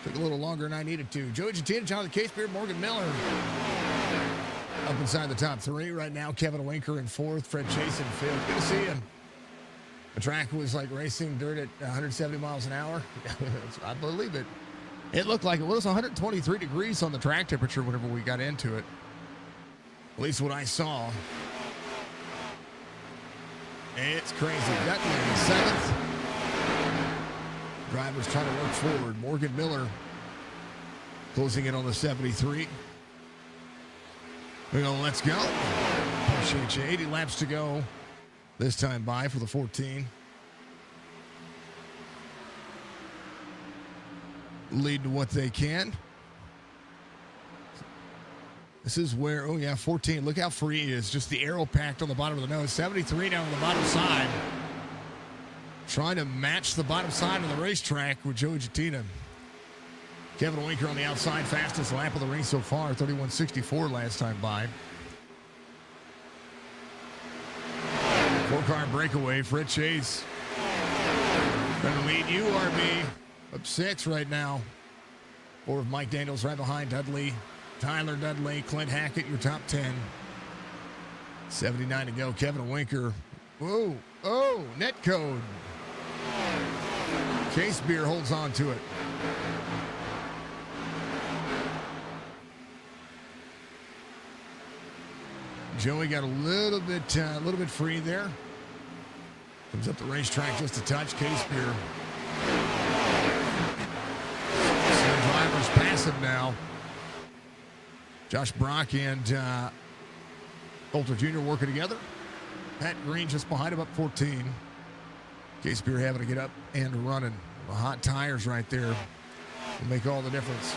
S2: Took a little longer than I needed to. Joey Jatina, Jonathan Casebeard, Morgan Miller. Up inside the top three right now. Kevin Winker in fourth. Fred Chase in fifth. Good to see him. The track was like racing dirt at 170 miles an hour. I believe it. It looked like it was 123 degrees on the track temperature whenever we got into it. At least what I saw. It's crazy. Gutley in seventh. Drivers trying to work forward. Morgan Miller closing in on the 73. We go, let's go. Appreciate you. 80 laps to go. This time by for the 14. Lead to what they can. This is where, 14. Look how free he is. Just the arrow packed on the bottom of the nose. 73 down on the bottom side. Trying to match the bottom side of the racetrack with Joey Jatina. Kevin Winker on the outside, fastest lap of the race so far, 31.64 last time by. 4-car breakaway, Fred Chase. Trying to lead URB up 6 right now. 4 of Mike Daniels right behind Dudley. Tyler Dudley, Clint Hackett, your top 10. 79 to go. Kevin Winker. Whoa. Oh, net code. Case Beer holds on to it. Joey got a little bit free there. Comes up the racetrack just a touch. Case Beer. Some drivers pass him now. Josh Brock and Coulter Jr. working together. Pat Green just behind him up 14. Case Beer having to get up and running. The hot tires right there will make all the difference.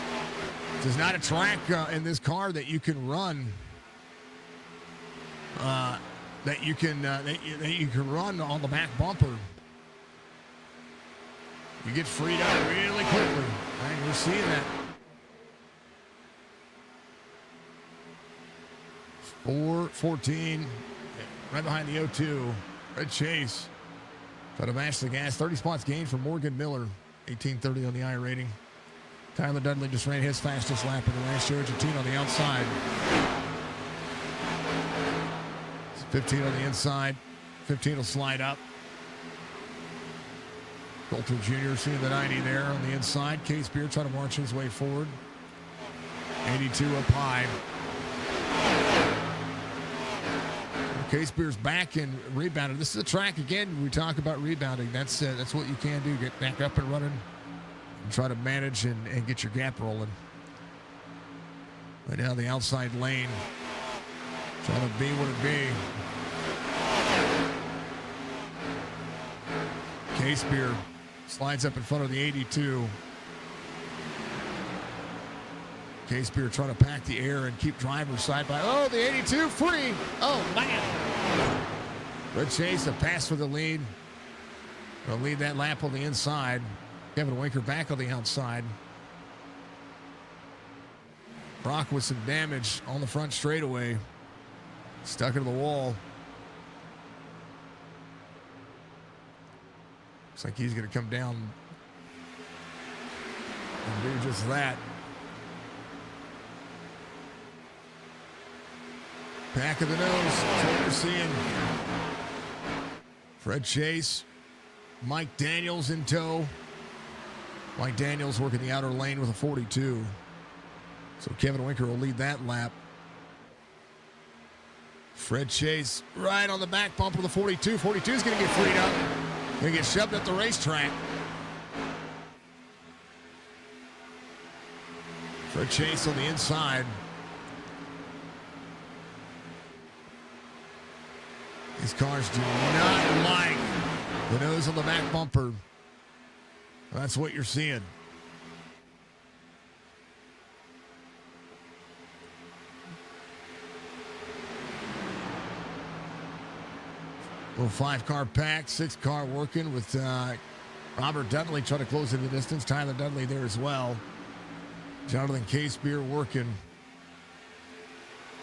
S2: There's not a track in this car that you can run. That you can run on the back bumper. You get freed up really quickly. And you're seeing that. 4:14, right behind the 0-2. Red Chase. Try to match the gas. 30 spots gained for Morgan Miller. 18:30 on the iRating. Tyler Dudley just ran his fastest lap in the last year. Argentina on the outside. 15 on the inside. 15 will slide up. Coulter Jr. seeing the 90 there on the inside. Case Beer trying to march his way forward. 82 up high. Case Beer's back and rebounded. This is a track, again, we talk about rebounding. That's what you can do. Get back up and running and try to manage and get your gap rolling. Right now, the outside lane. Trying to be what it be. Case Beer slides up in front of the 82. Case Beer trying to pack the air and keep drivers side by. Oh, the 82 free. Oh, man. Red Chase, a pass for the lead. They'll lead that lap on the inside. Kevin Winker back on the outside. Brock with some damage on the front straightaway. Stuck into the wall. Looks like he's going to come down and do just that. Back of the nose. That's what we're seeing. Fred Chase. Mike Daniels in tow. Mike Daniels working the outer lane with a 42. So Kevin Winker will lead that lap. Fred Chase right on the back bump with a 42. 42 is going to get freed up. Going to get shoved at the racetrack. Fred Chase on the inside. These cars do not like the nose on the back bumper. That's what you're seeing. Little 5-car pack, 6-car working with Robert Dudley trying to close in the distance. Tyler Dudley there as well. Jonathan Case Beer working.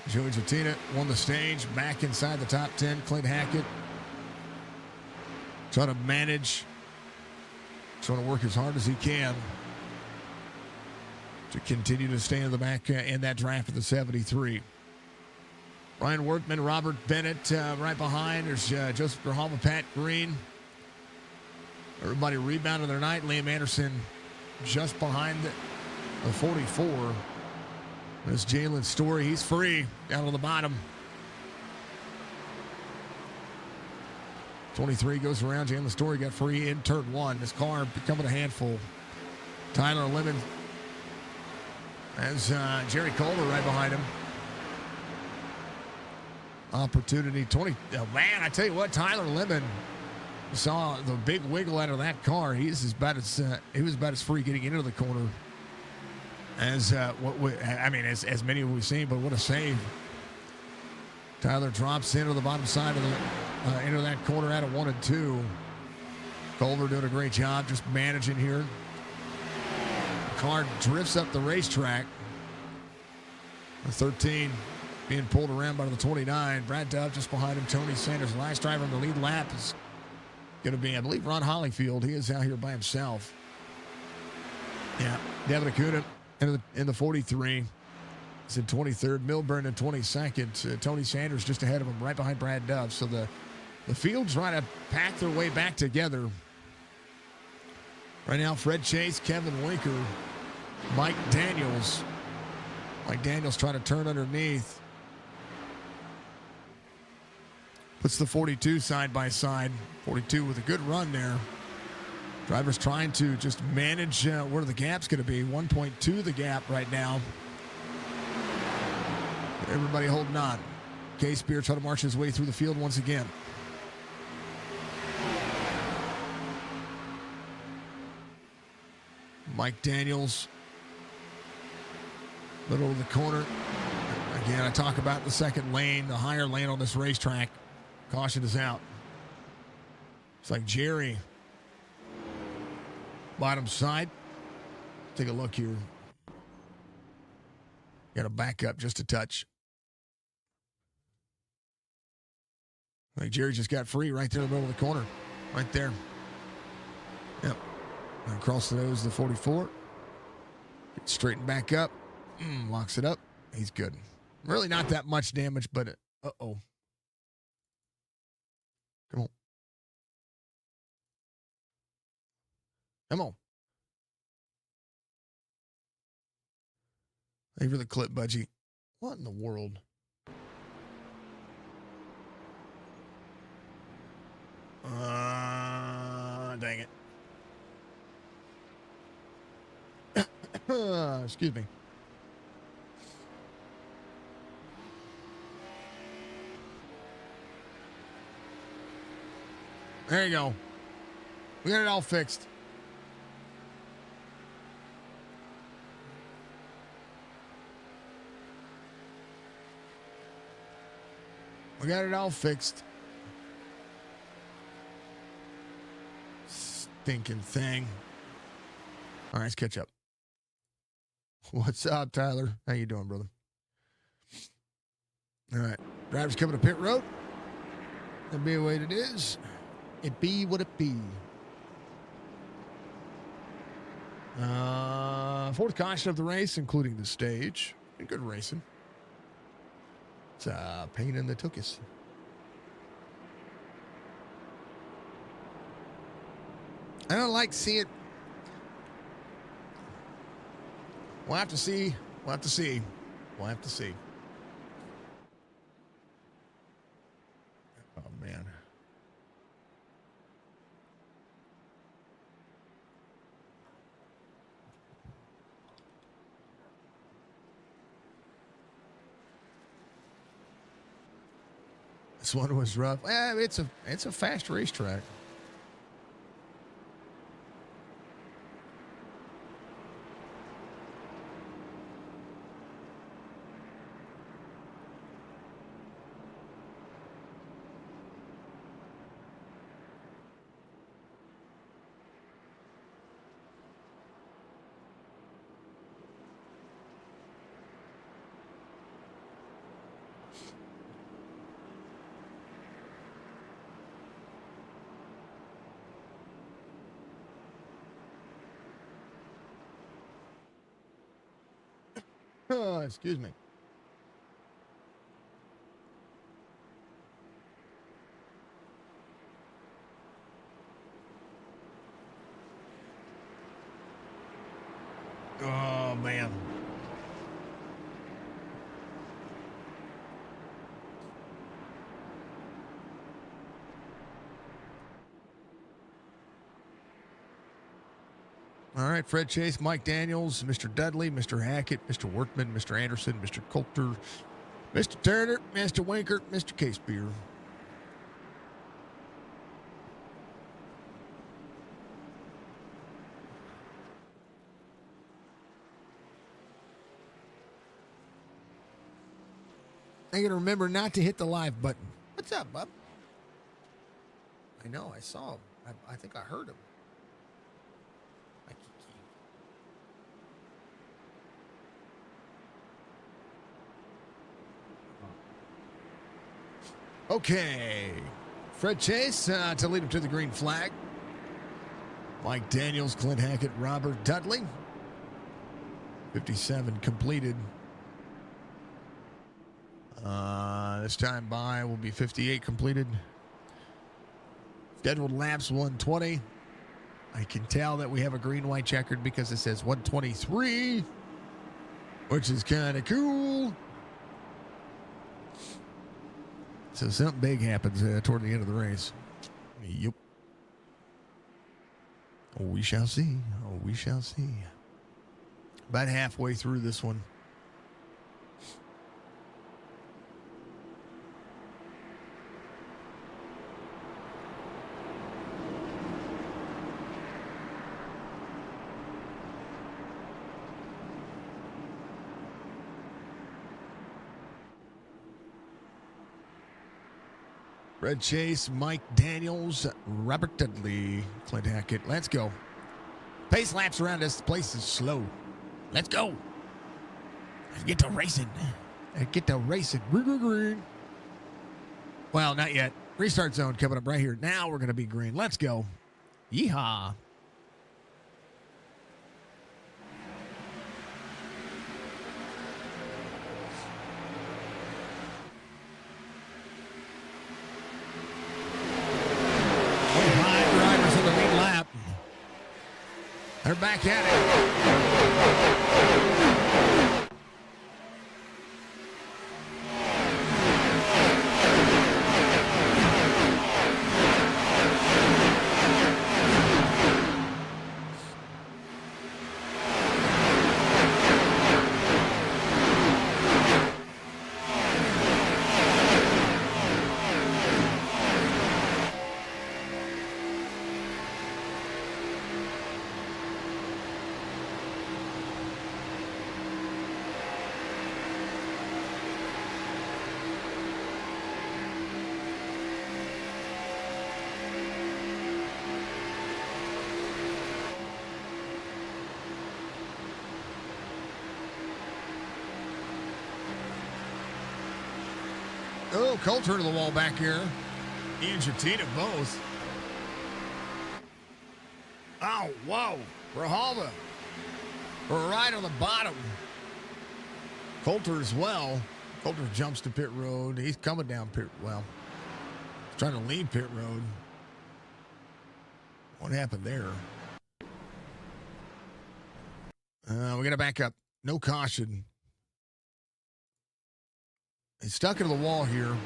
S2: Joey Jatina won the stage, back inside the top 10. Clint Hackett trying to manage, trying to work as hard as he can. to continue to stay in the back in that draft of the 73. Ryan Workman, Robert Bennett right behind. There's Joseph Graham, Pat Green. Everybody rebounding their night. Liam Anderson just behind the 44. There's Jalen Story. He's free down on the bottom. 23 goes around. Jalen Story got free in turn one. This car becoming a handful. Tyler Lemon has Jerry Calder right behind him. Opportunity 20. Oh, man, I tell you what, Tyler Lemon saw the big wiggle out of that car. He was about as free getting into the corner as as many we've seen. But what a save! Tyler drops into the bottom side of the into that corner out of 1 and 2. Culver doing a great job just managing here. The car drifts up the racetrack. The 13 being pulled around by the 29. Brad Dove just behind him. Tony Sanders, last driver in the lead lap, is going to be, I believe, Ron Hollyfield. He is out here by himself. Yeah, Devin Acuna in the 43. He's in 23rd. Milburn in 22nd. Tony Sanders just ahead of him, right behind Brad Dove. So the field's trying to pack their way back together. Right now, Fred Chase, Kevin Winker, Mike Daniels. Mike Daniels trying to turn underneath. Puts the 42 side by side. 42 with a good run there. Drivers trying to just manage where the gap's going to be. 1.2 the gap right now. Everybody holding on. Case Beer trying to march his way through the field once again. Mike Daniels. Middle of the corner. Again, I talk about the second lane, the higher lane on this racetrack. Caution is out. It's like Jerry. Bottom side. Take a look here. Got to back up just a touch. Like Jerry just got free right there in the middle of the corner. Right there. Yep. And across the nose of the 44. Gets straightened back up. Locks it up. He's good. Really not that much damage, but uh-oh. Come on. Come on. Thank you for the clip, Budgie. What in the world? Dang it. Excuse me. There you go. We got it all fixed. We got it all fixed. Stinking thing. All right, let's catch up. What's up, Tyler? How you doing, brother? All right. Drivers coming to pit road. That'd be what it is. It be what it be. Fourth caution of the race, including the stage. Good racing. It's a pain in the tuchus. I don't like seeing. We'll have to see. We'll have to see. We'll have to see. Oh, man. This one was rough. It's a fast racetrack. Excuse me. Oh, man. All right, Fred Chase, Mike Daniels, Mr. Dudley, Mr. Hackett, Mr. Workman, Mr. Anderson, Mr. Coulter, Mr. Turner, Mr. Winkert, Mr. Casebeer. I gotta remember not to hit the live button. What's up, bub? I know, I saw him. I think I heard him. Okay. Fred Chase to lead him to the green flag. Mike Daniels, Clint Hackett, Robert Dudley. 57 completed. This time by will be 58 completed. Scheduled laps 120. I can tell that we have a green-white checkered because it says 123, which is kind of cool. So something big happens toward the end of the race. Yep. Oh, we shall see. Oh, we shall see. About halfway through this one. Fred Chase, Mike Daniels, Robert Dudley, Clint Hackett. Let's go. Pace laps around this place is slow. Let's go. Let's get to racing. Let's get to racing. Green. Well, not yet. Restart zone coming up right here. Now we're going to be green. Let's go. Yeehaw. They're back at it. Oh, Coulter to the wall back here. He and Chatina both. Oh, whoa. Grijalva. We're right on the bottom. Coulter as well. Coulter jumps to pit road. He's coming down pit. Well, he's trying to leave pit road. What happened there? We got to back up. No caution. He's stuck into the wall here.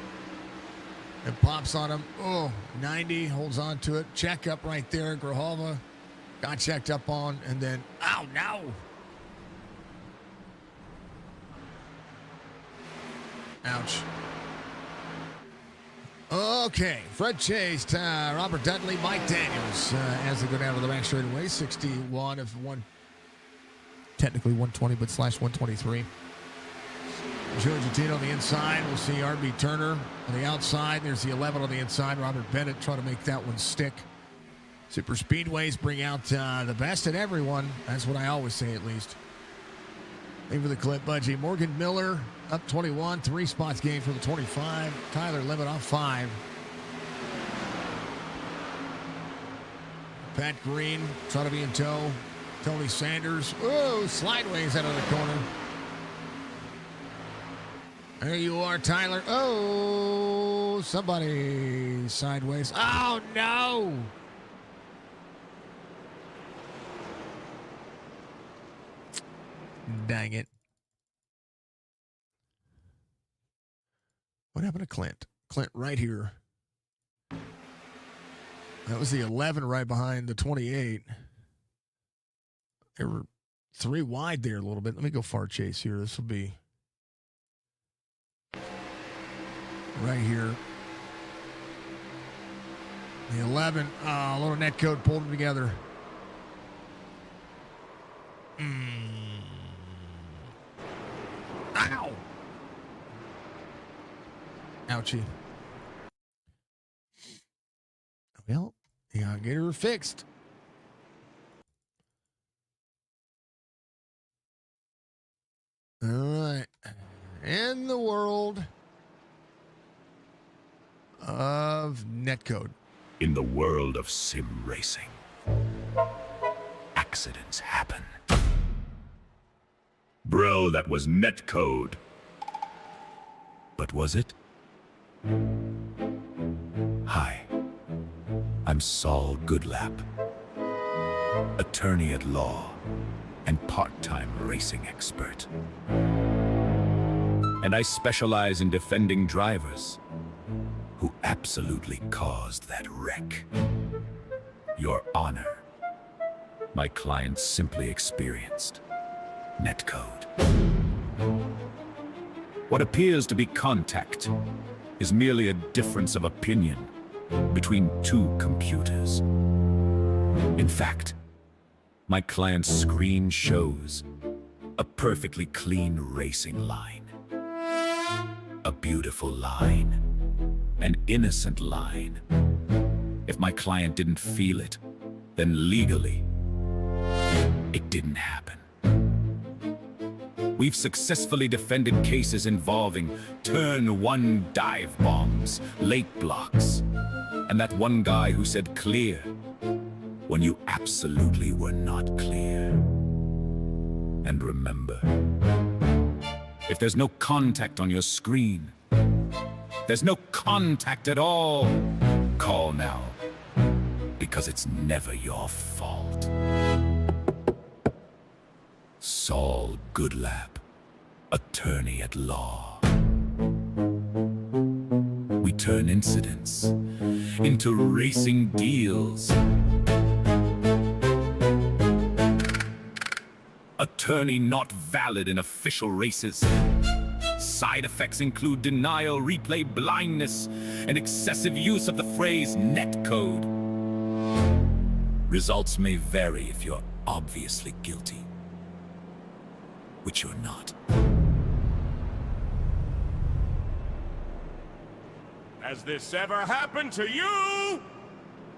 S2: It pops on him. Oh, 90, holds on to it. Check up right there. Grijalva got checked up on, and then, oh, no. Ouch. Okay, Fred Chase, Robert Dudley, Mike Daniels as they go down to the back straightaway. 61 of one, technically 120, but slash 123. Joe Gentino on the inside. We'll see R.B. Turner on the outside. There's the 11 on the inside. Robert Bennett trying to make that one stick. Super Speedways bring out the best in everyone. That's what I always say, at least. Leave for the clip, Budgie. Morgan Miller up 21. 3 spots gained for the 25. Tyler Limit off 5. Pat Green trying to be in tow. Tony Sanders. Oh, slideways out of the corner. There you are, Tyler. Oh, somebody sideways. Oh, no. Dang it. What happened to Clint? Clint right here. That was the 11 right behind the 28. They were 3 wide there a little bit. Let me go far chase here. This will be right here. The 11. A little net code pulled them together. Ow! Ouchie. Well, you gotta get her fixed. All right. In the world of netcode.
S3: In the world of sim racing, accidents happen. Bro, that was netcode. But was it? Hi, I'm Saul Goodlap, attorney at law and part-time racing expert. And I specialize in defending drivers who absolutely caused that wreck. Your Honor, my client simply experienced netcode. What appears to be contact is merely a difference of opinion between 2 computers. In fact, my client's screen shows a perfectly clean racing line. A beautiful line. An innocent line. If my client didn't feel it, then legally, it didn't happen. We've successfully defended cases involving turn 1 dive bombs, late blocks, and that one guy who said clear when you absolutely were not clear. And remember, if there's no contact on your screen, there's no contact at all. Call now, because it's never your fault. Saul Goodlap, attorney at law. We turn incidents into racing deals. Attorney not valid in official races. Side effects include denial, replay blindness, and excessive use of the phrase netcode. Results may vary if you're obviously guilty, which you're not.
S4: Has this ever happened to you?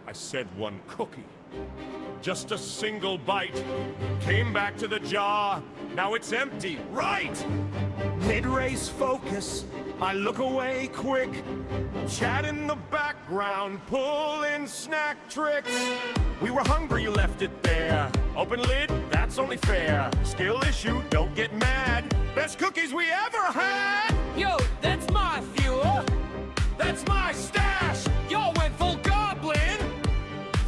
S4: I said 1 cookie. Just a single bite. Came back to the jar. Now it's empty. Right! Mid-race focus. I look away quick. Chat in the background. Pull in snack tricks. We were hungry, you left it there. Open lid, that's only fair. Skill issue, don't get mad. Best cookies we ever had!
S5: Yo, that's my fuel!
S4: That's my stash!
S5: Y'all went full goblin!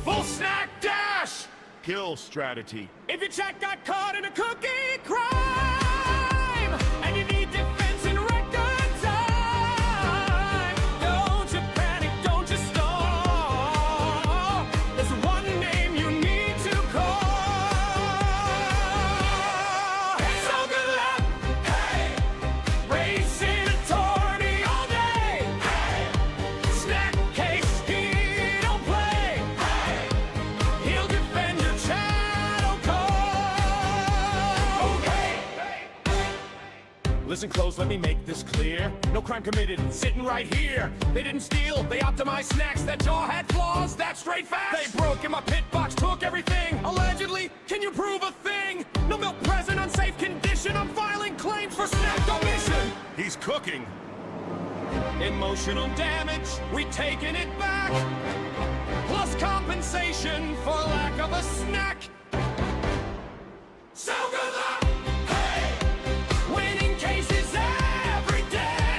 S4: Full snack dash! Kill strategy.
S5: If your chat got caught in a cookie crime, and you need defense in record time, don't you panic, don't you stall. There's one name you need to call. So good luck, hey! Racing attorney all day, hey! Snack case, he don't play, hey! He'll defend your channel code. Okay.
S4: Listen close, let me make this clear. No crime committed, sitting right here. They didn't steal, they optimized snacks. That jar had flaws, that's straight facts. They broke in my pit box, took everything. Allegedly, can you prove a thing? No milk present, unsafe condition. I'm filing claims for snack omission. He's cooking. Emotional damage, we taking it back. Plus compensation for lack of a snack. So good luck, hey! Winning cases every day.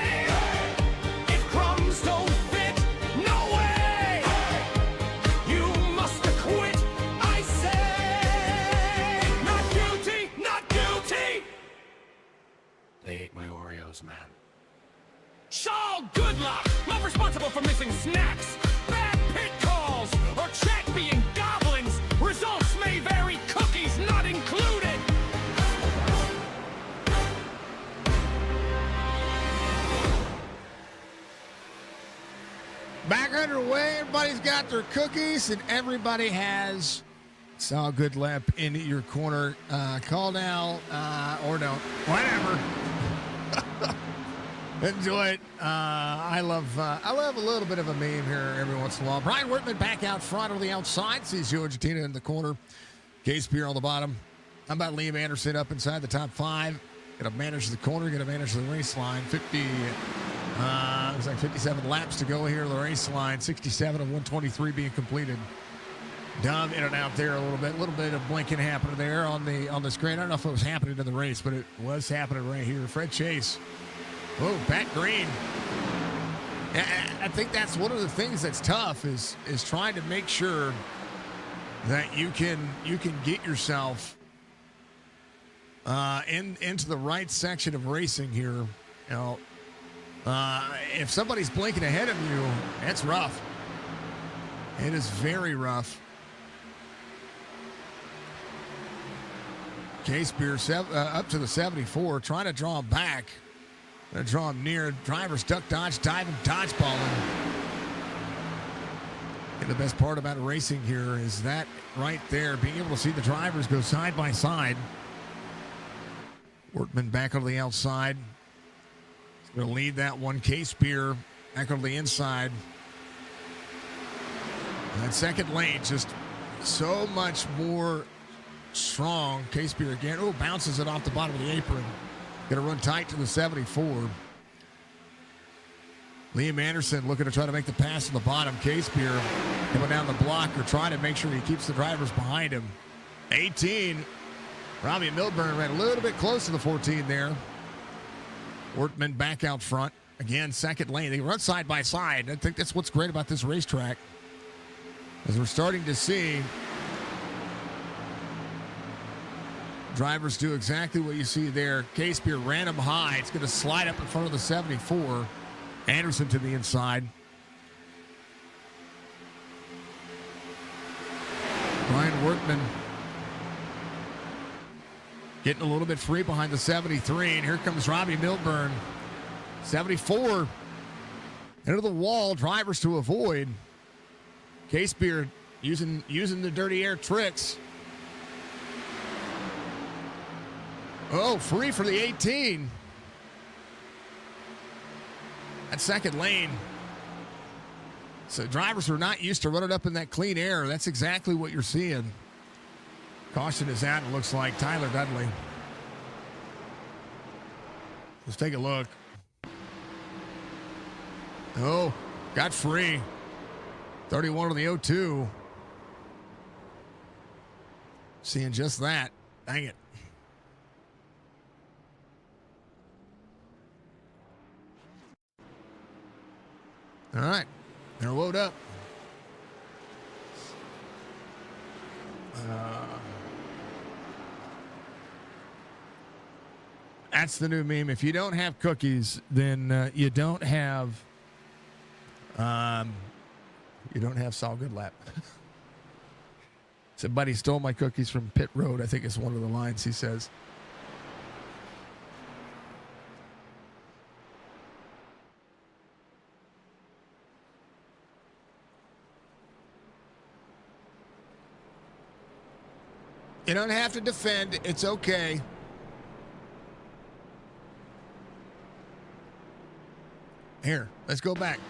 S2: got their cookies, and everybody has Saw Good Lap in your corner. Call now or don't. Whatever. Enjoy it. I love a little bit of a meme here every once in a while. Brian Wortman back out front on the outside. Sees Georgia in the corner. Case Spear on the bottom. How about Liam Anderson up inside the top 5? Going to manage the corner. Going to manage the race line. Looks like 57 laps to go here. The race line. 67 of 123 being completed. Dom in and out there a little bit of blinking happening there on the screen. I don't know if it was happening in the race, but it was happening right here. Fred Chase. Oh, Pat Green. I think that's one of the things that's tough is trying to make sure that you can get yourself into the right section of racing here. You know, if somebody's blinking ahead of you, that's rough. It is very rough. Case Spear up to the 74, trying to draw him back. Going to draw him near. Drivers duck, dodge, diving, dodgeballing. And the best part about racing here is that right there, being able to see the drivers go side by side. Workman back on the outside. He's going to lead that one. Case Spear back on the inside. That second lane just so much more strong. Case Spear again. Oh, bounces it off the bottom of the apron. Going to run tight to the 74. Liam Anderson looking to try to make the pass on the bottom. Case Spear coming down the block or trying to make sure he keeps the drivers behind him. 18. Robbie Milburn ran a little bit close to the 14 there. Workman back out front. Again, second lane. They run side by side. I think that's what's great about this racetrack. As we're starting to see drivers do exactly what you see there. Case Spear ran him high. It's going to slide up in front of the 74. Anderson to the inside. Brian Workman getting a little bit free behind the 73. And here comes Robbie Milburn. 74 into the wall. Drivers to avoid. Case Spear using the dirty air tricks. Oh, free for the 18. That second lane. So drivers are not used to running up in that clean air. That's exactly what you're seeing. Caution is out, it looks like. Tyler Dudley. Let's take a look. Oh, got free. 31 on the 0-2. Seeing just that. Dang it. All right, they're loaded up. That's the new meme. If you don't have cookies, then you don't have Saw Good Lap. Somebody stole my cookies from Pit Road, I think is one of the lines he says. You don't have to defend. It's okay. Here, let's go back.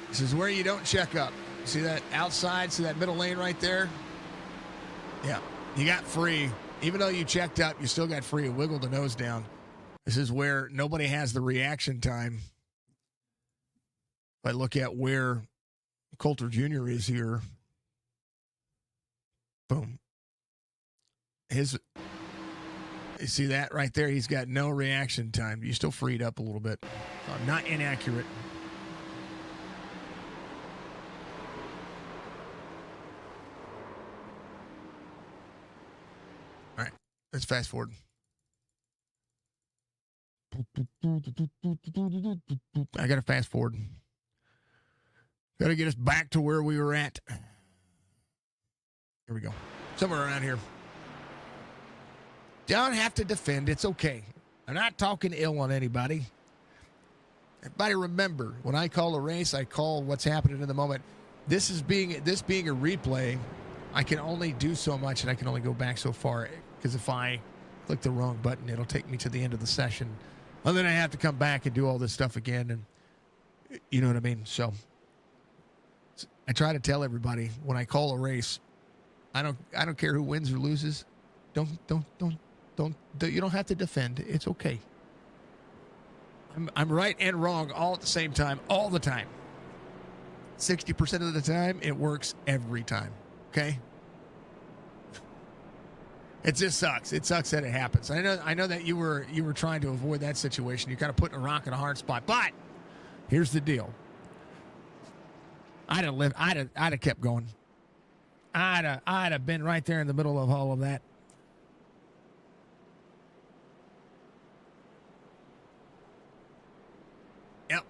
S2: This is where you don't check up. See that outside? See that middle lane right there? Yeah, you got free. Even though you checked up, you still got free and wiggled the nose down. This is where nobody has the reaction time. If I look at where Coulter Jr. is here. Boom. You see that right there? He's got no reaction time. You still freed up a little bit. So not inaccurate. All right, let's fast forward. I got to fast forward. Got to get us back to where we were at. Here we go. Somewhere around here. Don't have to defend. It's okay. I'm not talking ill on anybody. Everybody remember, when I call a race, I call what's happening in the moment. This being a replay, I can only do so much, and I can only go back so far, because if I click the wrong button, it'll take me to the end of the session. And then I have to come back and do all this stuff again, and you know what I mean? So I try to tell everybody when I call a race, I don't care who wins or loses. You don't have to defend. It's okay. I'm right and wrong all at the same time, all the time. 60% of the time, it works every time. Okay? It just sucks. It sucks that it happens. I know that you were trying to avoid that situation. You're kind of putting a rock in a hard spot. But here's the deal. I'd have kept going. I'd have been right there in the middle of all of that. Yep.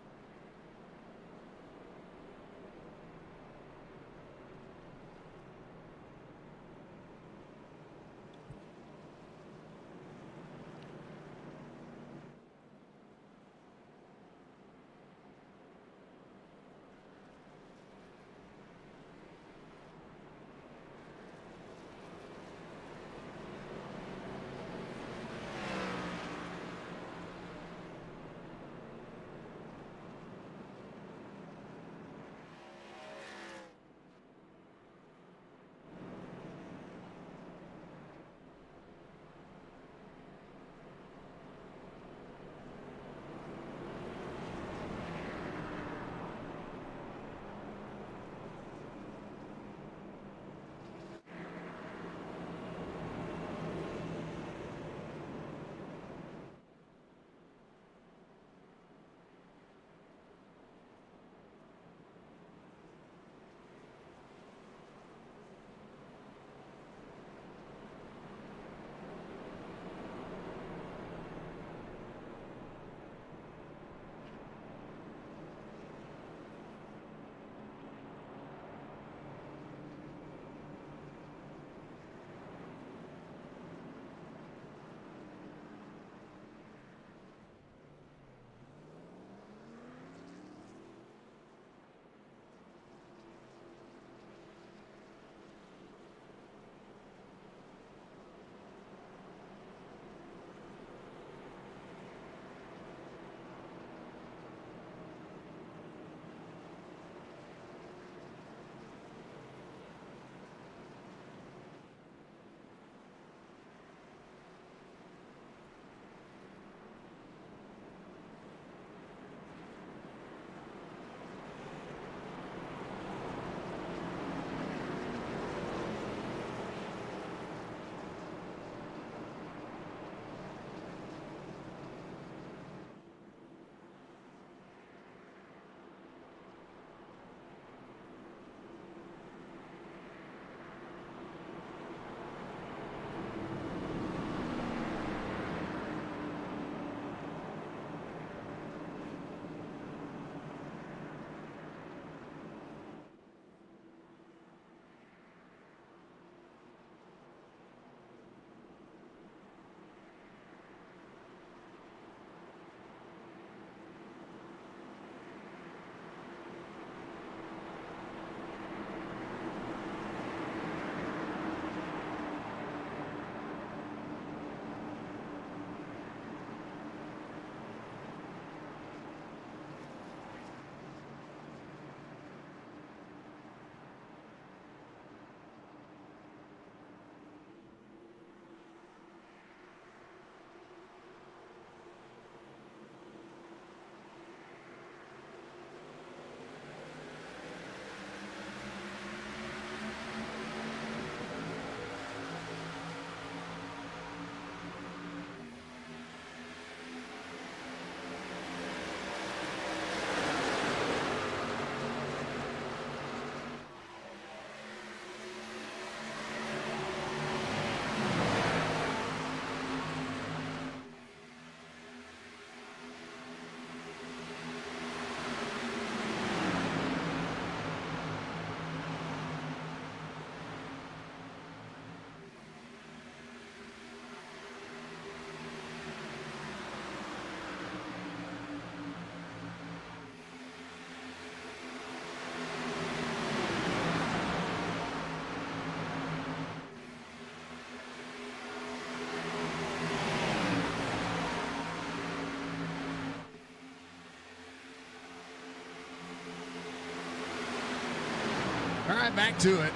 S2: All right, back to it.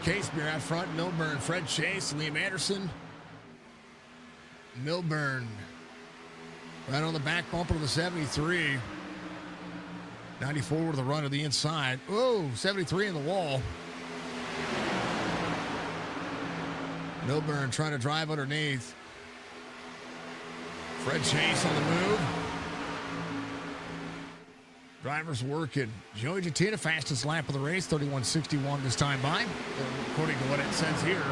S2: Casebeer out front, Milburn, Fred Chase, Liam Anderson. Milburn right on the back bumper of the 73. 94 with a run to the inside. Oh, 73 in the wall. Milburn trying to drive underneath. Fred Chase on the move. Drivers working. Joey Jatina, fastest lap of the race, 31.61 this time by, according to what it says here.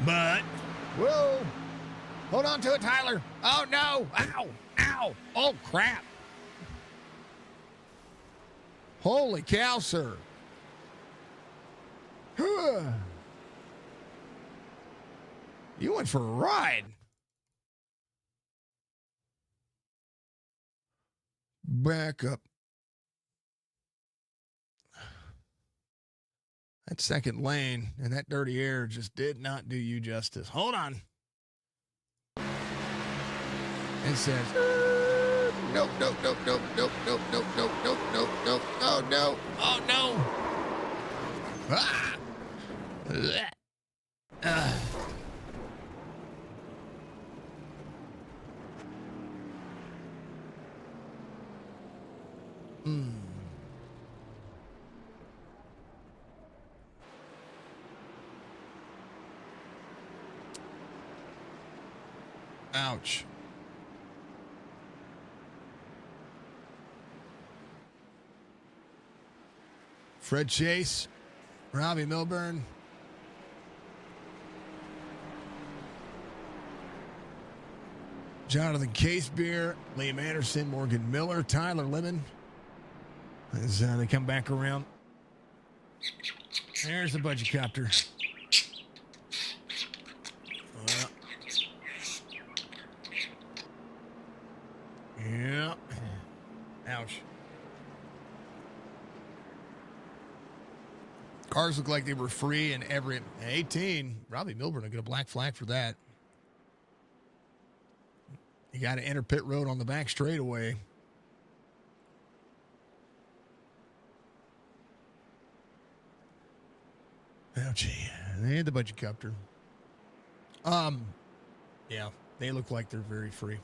S2: But, whoa, hold on to it, Tyler. Oh, no. Ow, ow. Oh, crap. Holy cow, sir. You went for a ride. Back up. That second lane and that dirty air just did not do you justice. Hold on. It says, nope, nope, nope, nope, nope, nope, nope, nope, nope, nope, nope. Oh, no. Oh, no. Ah. Ouch. Fred Chase, Robbie Milburn. Jonathan Casebeer, Liam Anderson, Morgan Miller, Tyler Lemon. As they come back around. There's the budget copter. Yeah. Ouch. Cars look like they were free and every 18. Robbie Milburn will get a black flag for that. You got to enter pit road on the back straightaway. Ouchie. They had the budget copter. Yeah, they look like they're very free.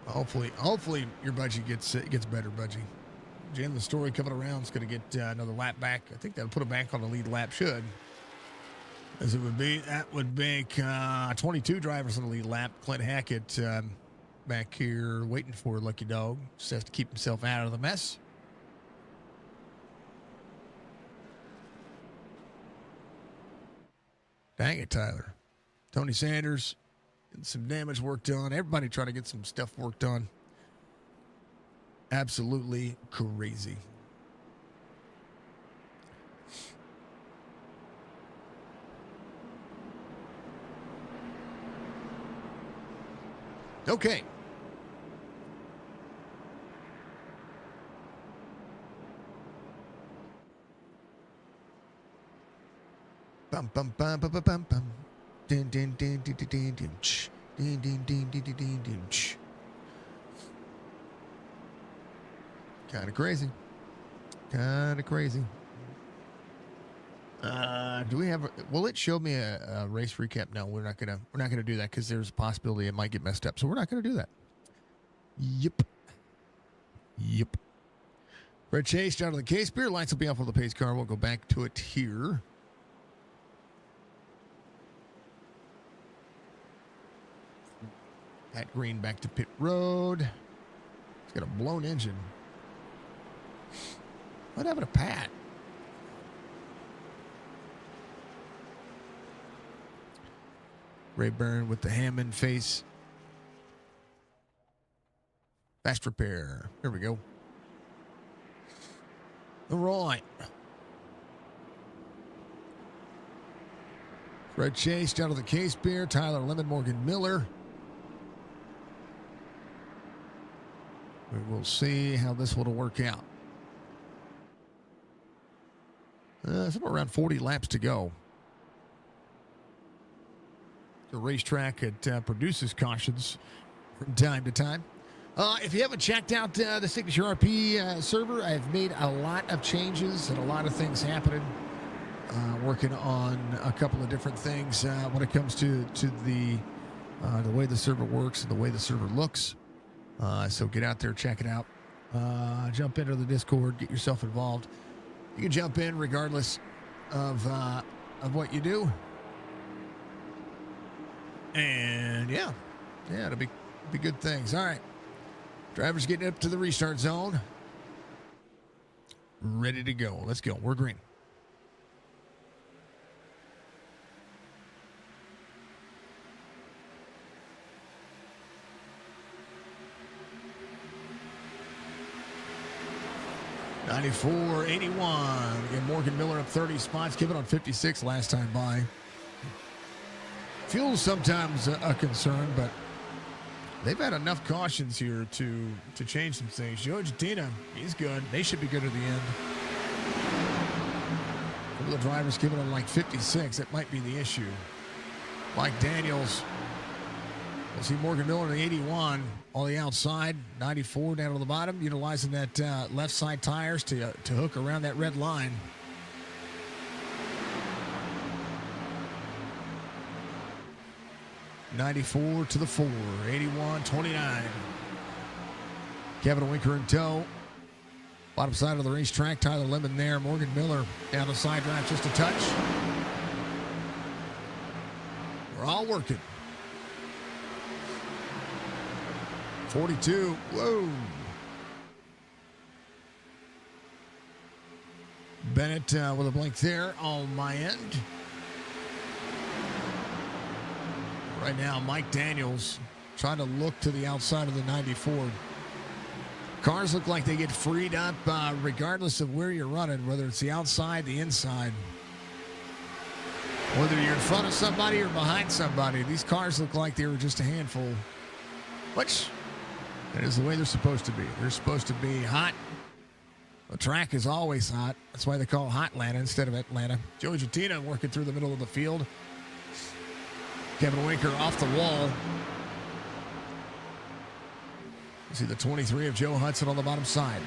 S2: Hopefully your budgie gets better, budgie. Jim, the story coming around is going to get another lap back. I think that'll put him back on the lead lap. Should, as it would be, that would make 22 drivers on the lead lap. Clint Hackett back here waiting for Lucky Dog. Just has to keep himself out of the mess. Dang it, Tyler. Tony Sanders, getting some damage worked on. Everybody trying to get some stuff worked on. Absolutely crazy. Okay. Bum bum bum bum bum bum bum. Din din din din din din din ch. Din din din din din din din ch. Kind of crazy. Kind of crazy. Do we have? Will it show me a race recap? No, we're not gonna do that because there's a possibility it might get messed up. So we're not gonna do that. Yep. Fred Chase down to the case beer. Lights will be off on the pace car. We'll go back to it here. Pat Green back to pit road. He's got a blown engine. What happened to Pat? Rayburn with the Hammond face. Fast repair. There we go. All right. Fred Chase down to the case beer. Tyler Lemon, Morgan Miller. We will see how this will work out. Somewhere around 40 laps to go. the racetrack. It produces cautions from time to time. If you haven't checked out the Signature RP server, I've made a lot of changes and a lot of things happening. Working on a couple of different things when it comes to the way the server works and the way the server looks. So get out there, check it out. Jump into the Discord, get yourself involved. You can jump in regardless of what you do. And yeah, it'll be good things. All right. Drivers getting up to the restart zone. Ready to go. Let's go. We're green. '94, 81. Again, Morgan Miller up 30 spots. Given on 56 last time by. Fuel's sometimes a concern, but they've had enough cautions here to change some things. Joe Argentina, he's good. They should be good at the end. One of the drivers giving them like 56. That might be the issue. Mike Daniels. We'll see Morgan Miller in the 81 on the outside. 94 down on the bottom, utilizing that left side tires to hook around that red line. '94 to the 4, 81, 29. Kevin Winker in tow. Bottom side of the racetrack, Tyler Lemon there. Morgan Miller down the side drive just a touch. We're all working. 42, whoa. Bennett with a blink there on my end. Right now, Mike Daniels trying to look to the outside of the 94. Cars look like they get freed up regardless of where you're running, whether it's the outside, the inside. Whether you're in front of somebody or behind somebody, these cars look like they were just a handful. Which, that is the way they're supposed to be. They're supposed to be hot. The track is always hot. That's why they call it Hotlanta instead of Atlanta. Joe Argentina working through the middle of the field. Kevin Winker off the wall. You see the 23 of Joe Hudson on the bottom side.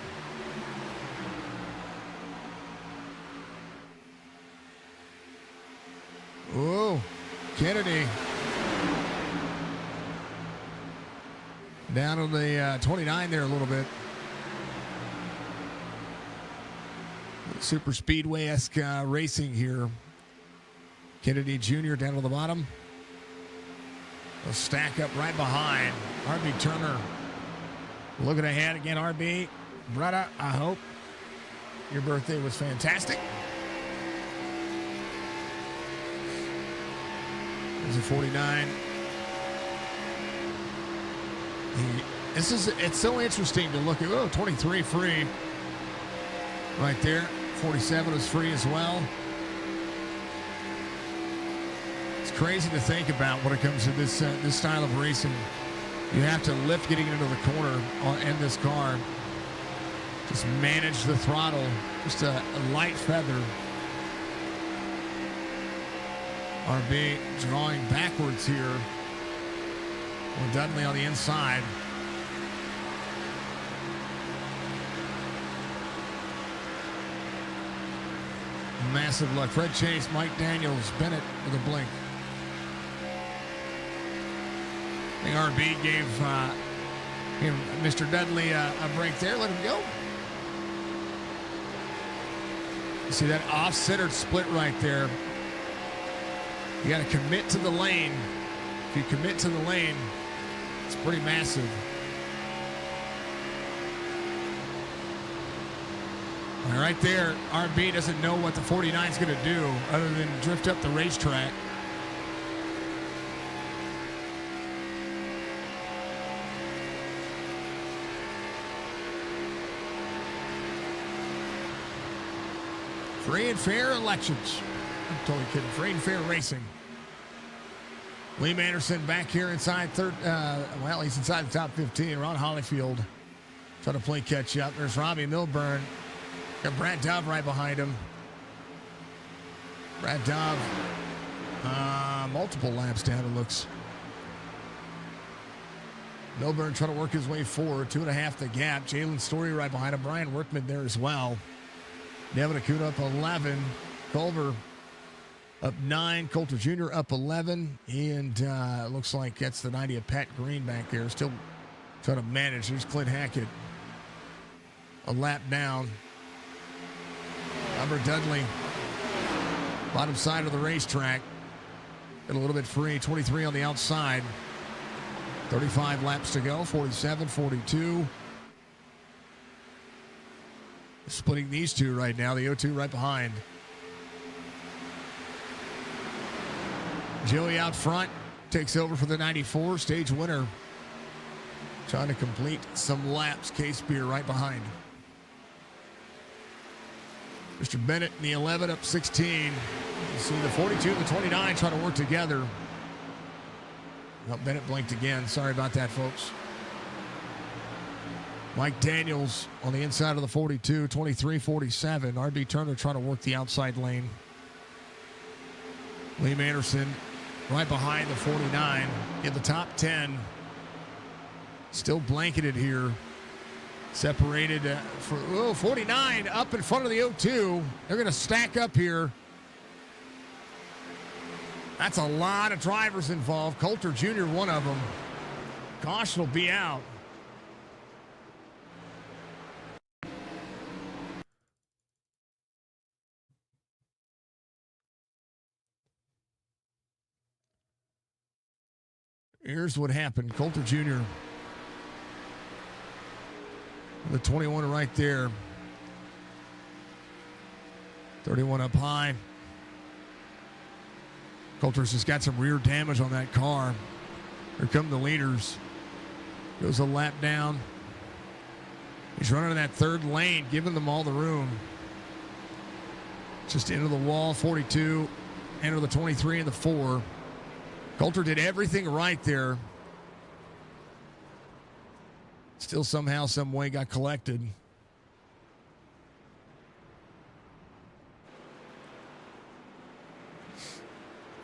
S2: Whoa, Kennedy. Down on the 29 there a little bit. Super Speedway-esque racing here. Kennedy Jr. down on the bottom. They'll stack up right behind. RB Turner looking ahead again. RB, brother, I hope your birthday was fantastic. There's a 49. It's so interesting to look at. 23 free right there. 47 is free as well. It's crazy to think about when it comes to this style of racing. You have to lift getting into the corner in this car. Just manage the throttle. Just a light feather. RB drawing backwards here. With Dudley on the inside. Massive luck. Fred Chase, Mike Daniels, Bennett with a blink. I think RB gave Mr. Dudley a break there. Let him go. You see that off-centered split right there. You got to commit to the lane. If you commit to the lane, it's pretty massive. And right there, RB doesn't know what the 49 is going to do other than drift up the racetrack. Free and fair elections. I'm totally kidding. Free and fair racing. Liam Anderson back here inside third. He's inside the top 15. Ron Hollyfield trying to play catch up. There's Robbie Milburn. Got Brad Dove right behind him. Brad Dove Multiple laps down, it looks. Milburn trying to work his way forward. 2.5 the gap. Jalen Story right behind him. Brian Workman there as well. Devin Acuna up 11. Culver up 9. Coulter Jr. up 11. And it looks like that's the 90 of Pat Green back there. Still trying to manage. There's Clint Hackett. A lap down. Robert Dudley. Bottom side of the racetrack. Got a little bit free. 23 on the outside. 35 laps to go. 47, 42. Splitting these two right now. The 0-2 right behind. Joey out front. Takes over for the 94. Stage winner. Trying to complete some laps. Case Beer right behind. Mr. Bennett in the 11 up 16. You see the 42 and the 29 trying to work together. Well, Bennett blinked again. Sorry about that, folks. Mike Daniels on the inside of the 42, 23, 47. RB Turner trying to work the outside lane. Liam Anderson right behind the 49 in the top 10. Still blanketed here. Separated for 49 up in front of the 0-2. They're going to stack up here. That's a lot of drivers involved. Coulter Jr., one of them. Caution will be out. Here's what happened. Coulter Jr., the 21 right there. 31 up high. Coulter's just got some rear damage on that car. Here come the leaders. Goes a lap down. He's running in that third lane, giving them all the room. Just into the wall, 42. Enter the 23 and the 4. Coulter did everything right there. Still somehow, some way got collected.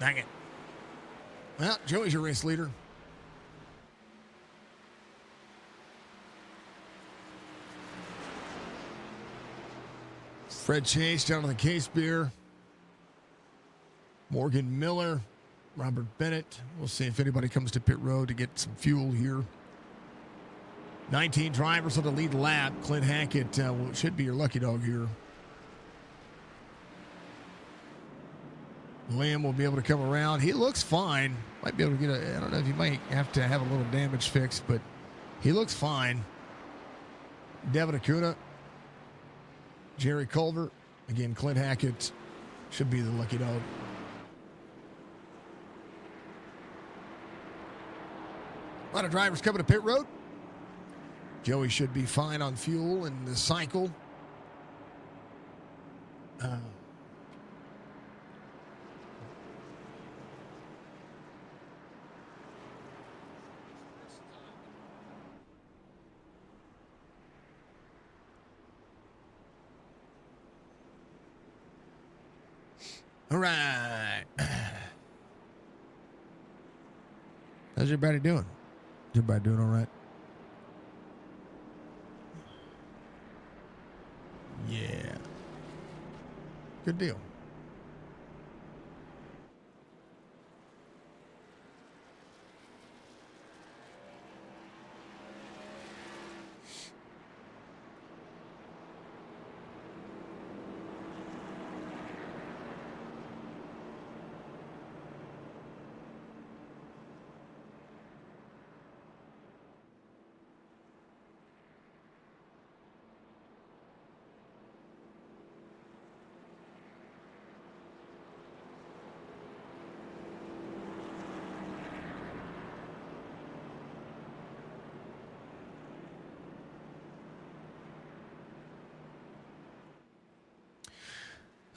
S2: Dang it. Well, Joey's your race leader. Fred Chase down to the Case Beer. Morgan Miller. Robert Bennett. We'll see if anybody comes to pit road to get some fuel here. 19 drivers on the lead lap. Clint Hackett should be your lucky dog here. Liam will be able to come around. He looks fine. Might be able to get I don't know if he might have to have a little damage fixed, but he looks fine. Devin Acuna. Jerry Culver. Again, Clint Hackett should be the lucky dog. A lot of drivers coming to pit road. Joey should be fine on fuel in the cycle. All right. How's everybody doing? Is everybody doing all right? Yeah. Good deal.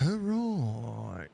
S2: All right.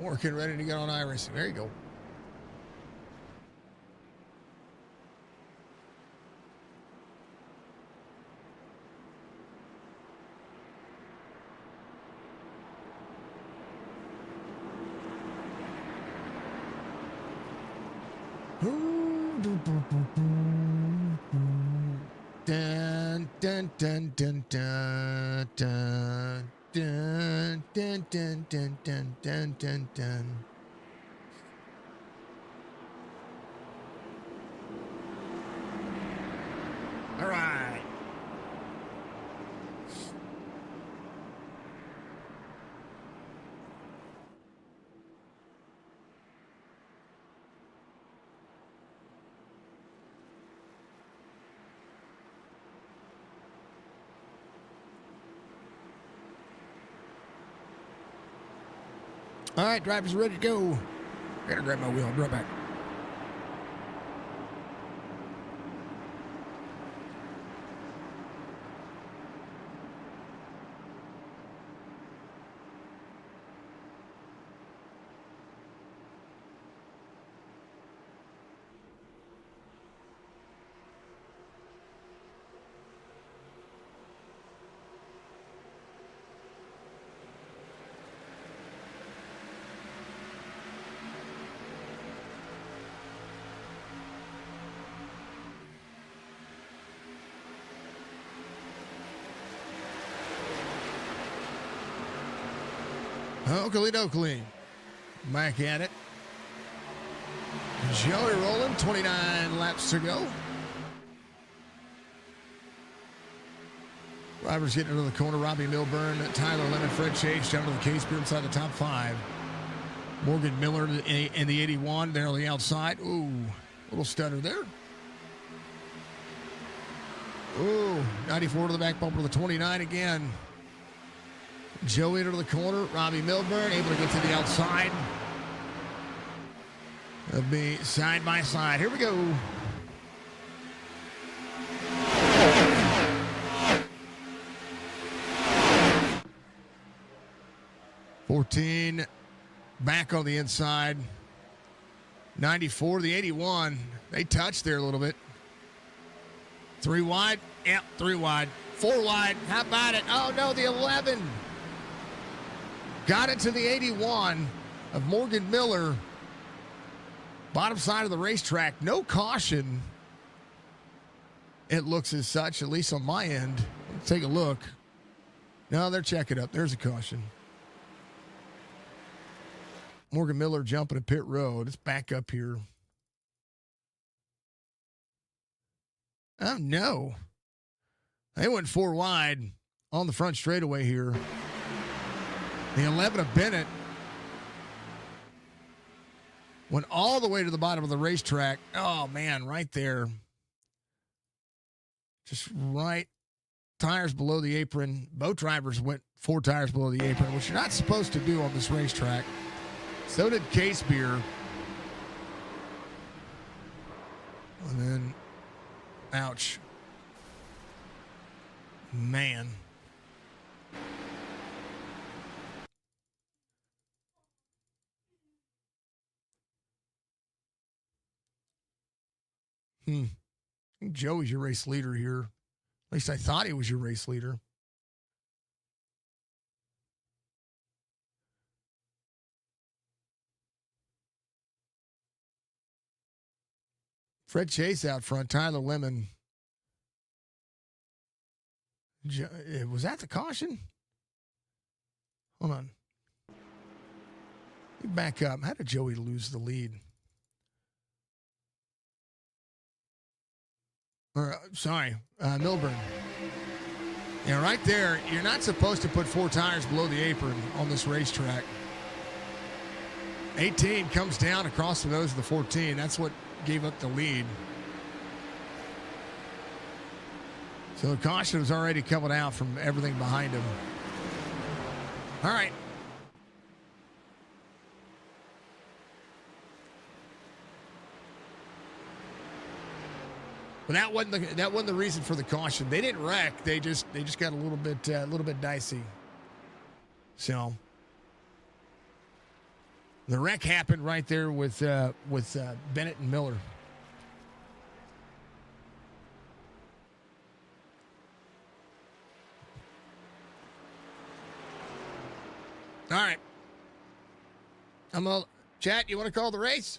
S2: Working ready to get on iRacing. There you go. Dun, dun, dun, dun, dun, dun, dun, dun, dun, dun, dun, dun, dun, dun. All right. All right, drivers ready to go. I gotta grab my wheel. I'll be right back. Oakley dokley. Back at it. Joey rolling. 29 laps to go. Drivers getting into the corner. Robbie Milburn, Tyler Lemon, Fred Chase down to the case beer inside the top 5. Morgan Miller in the 81 there on the outside. Ooh, little stutter there. Ooh, 94 to the back bumper to the 29 again. Joey into the corner. Robbie Milburn able to get to the outside. It'll be side by side. Here we go. $14 back on the inside. 94 to the 81. They touched there a little bit. 3 wide. Yep, 3 wide. 4 wide. How about it? Oh, no, the 11. Got it to the 81 of Morgan Miller. Bottom side of the racetrack. No caution. It looks as such, at least on my end. Let's take a look. No, they're checking up. There's a caution. Morgan Miller jumping a pit road. Let's back up here. Oh, no. They went 4 wide on the front straightaway here. The 11 of Bennett went all the way to the bottom of the racetrack. Oh, man, right there. Just right. Tires below the apron. Both drivers went 4 tires below the apron, which you're not supposed to do on this racetrack. So did Case Beer. And then, ouch. Man. I think Joey's your race leader here. At least I thought he was your race leader. Fred Chase out front. Tyler Lemon. Was that the caution? Hold on. Let me back up. How did Joey lose the lead? Milburn. Yeah, right there. You're not supposed to put 4 tires below the apron on this racetrack. 18 comes down across the nose of the 14. That's what gave up the lead. So the caution was already coming out from everything behind him. All right. But that wasn't the reason for the caution. They didn't wreck. They just got a little bit dicey. So The wreck happened right there with Bennett and Miller. All right. Chat, you want to call the race?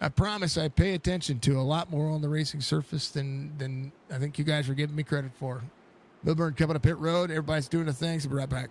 S2: I promise I pay attention to a lot more on the racing surface than I think you guys are giving me credit for. Milburn coming up pit road. Everybody's doing the things. We'll be right back.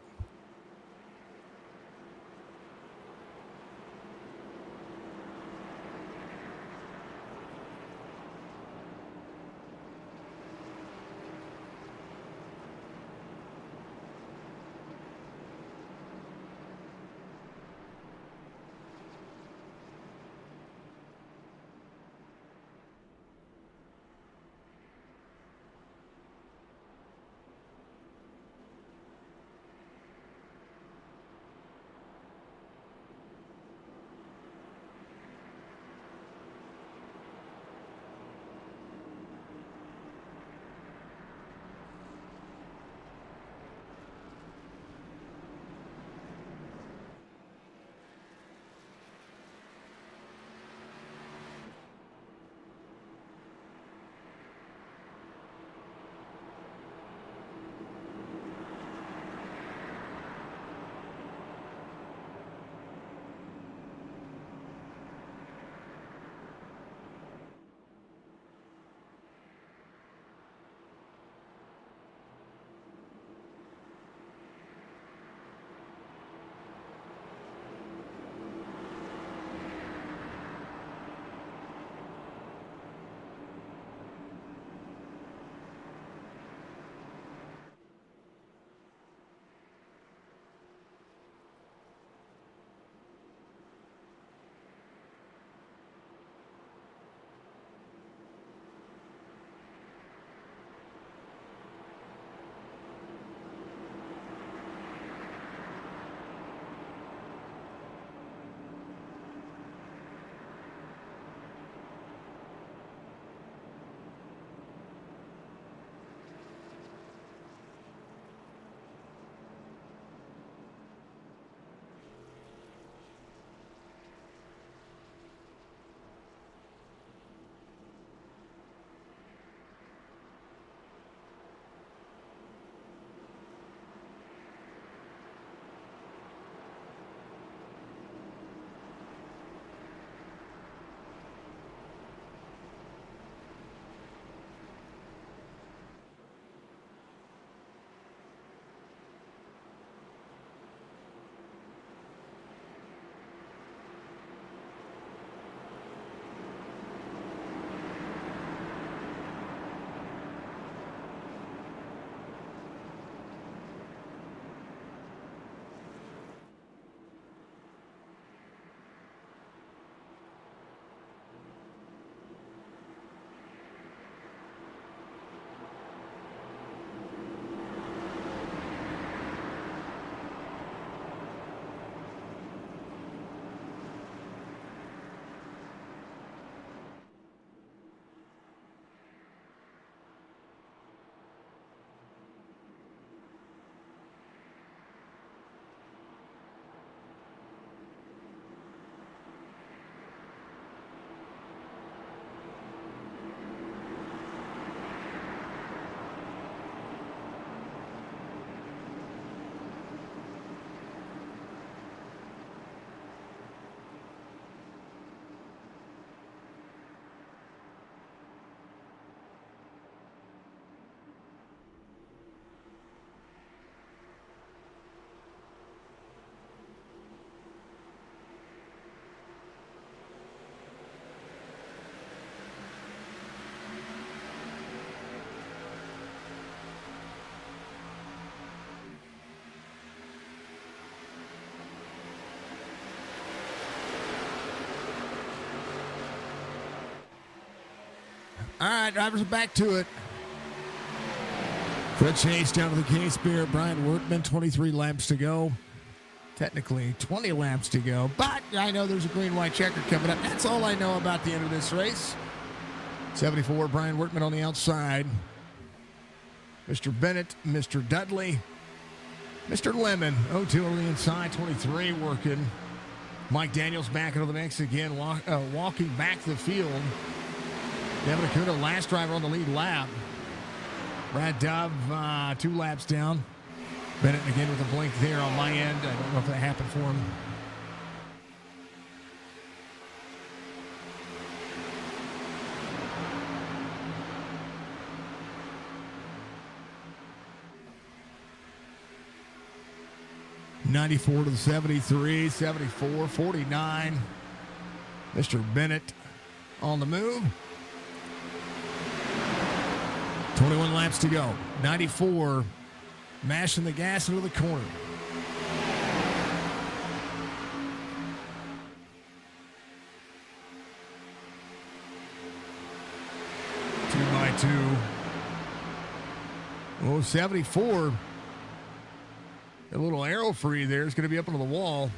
S2: All right, drivers are back to it. Fred Chase down to the K-Spear. Brian Workman, 23 laps to go. Technically 20 laps to go, but I know there's a green-white checker coming up. That's all I know about the end of this race. 74, Brian Workman on the outside. Mr. Bennett, Mr. Dudley, Mr. Lemon, 02 on the inside, 23 working. Mike Daniels back into the mix again, walking back the field. Devin Acuna, last driver on the lead lap. Brad Dove, 2 laps down. Bennett again with a blink there on my end. I don't know if that happened for him. '94 to the 73, 74, 49. Mr. Bennett on the move. 21 laps to go. 94 mashing the gas into the corner. Two by two. Oh, 74. A little arrow free there. It's going to be up into the wall.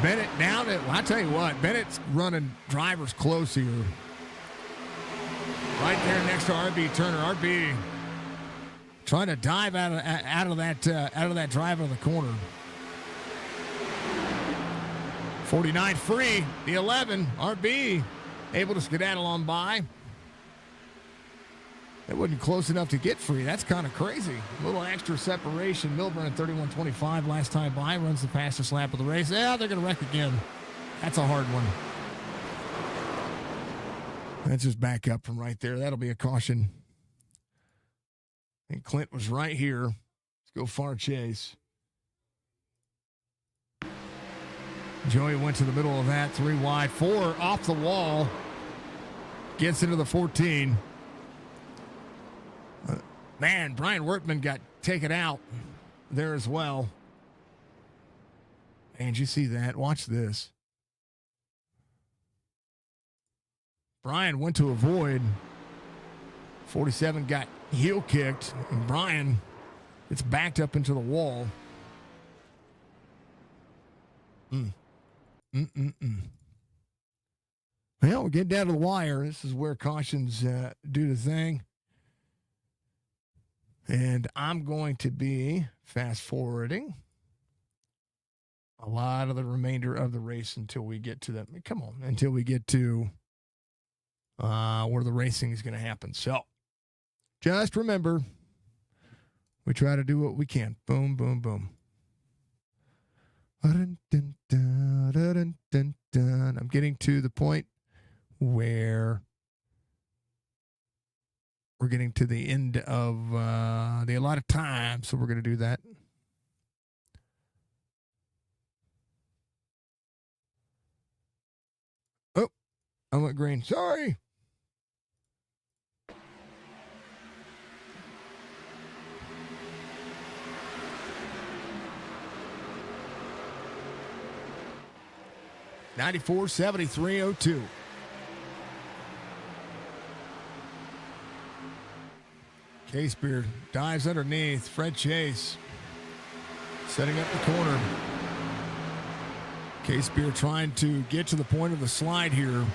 S2: Bennett down it. Well, I tell you what, Bennett's running drivers close here. Right there next to RB Turner. RB trying to dive out of that drive out of the corner. 49 free. The 11. RB able to skedaddle on by. It wasn't close enough to get free. That's kind of crazy. A little extra separation. Milburn at 31.25 last time by. Runs the fastest lap of the race. Yeah, they're going to wreck again. That's a hard one. Let's just back up from right there. That'll be a caution. And Clint was right here. Let's go far chase. Joey went to the middle of that. 3 wide. 4 off the wall. Gets into the 14. Man, Brian Workman got taken out there as well. And you see that? Watch this. Brian went to avoid. 47 got heel kicked. And Brian gets backed up into the wall. Well, we'll get down to the wire. This is where cautions do the thing. And I'm going to be fast forwarding a lot of the remainder of the race until we get to until we get to where the racing is going to happen. So just remember, we try to do what we can. Boom, boom, boom. I'm getting to the point where we're getting to the end of the allotted time, so we're going to do that. Oh, I went green. Sorry. '94, 73, 02. Casebeard dives underneath. Fred Chase setting up the corner. Casebeard trying to get to the point of the slide here.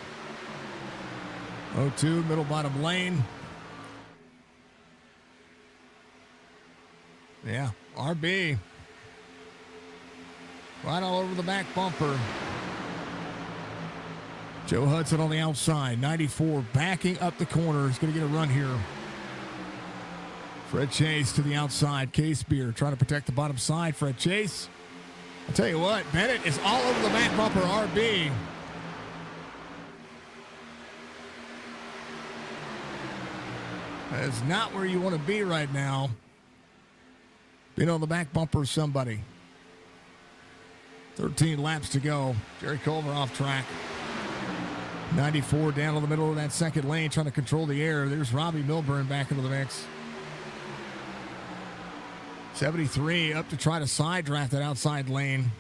S2: 02, middle bottom lane. Yeah, RB. Right all over the back bumper. Joe Hudson on the outside. 94 backing up the corner. He's going to get a run here. Fred Chase to the outside. Casebeard trying to protect the bottom side. Fred Chase. I'll tell you what, Bennett is all over the back bumper. RB. That is not where you want to be right now. Being on the back bumper of somebody. 13 laps to go. Jerry Culver off track. 94 down in the middle of that second lane trying to control the air. There's Robbie Milburn back into the mix. 73 up to try to side draft that outside lane.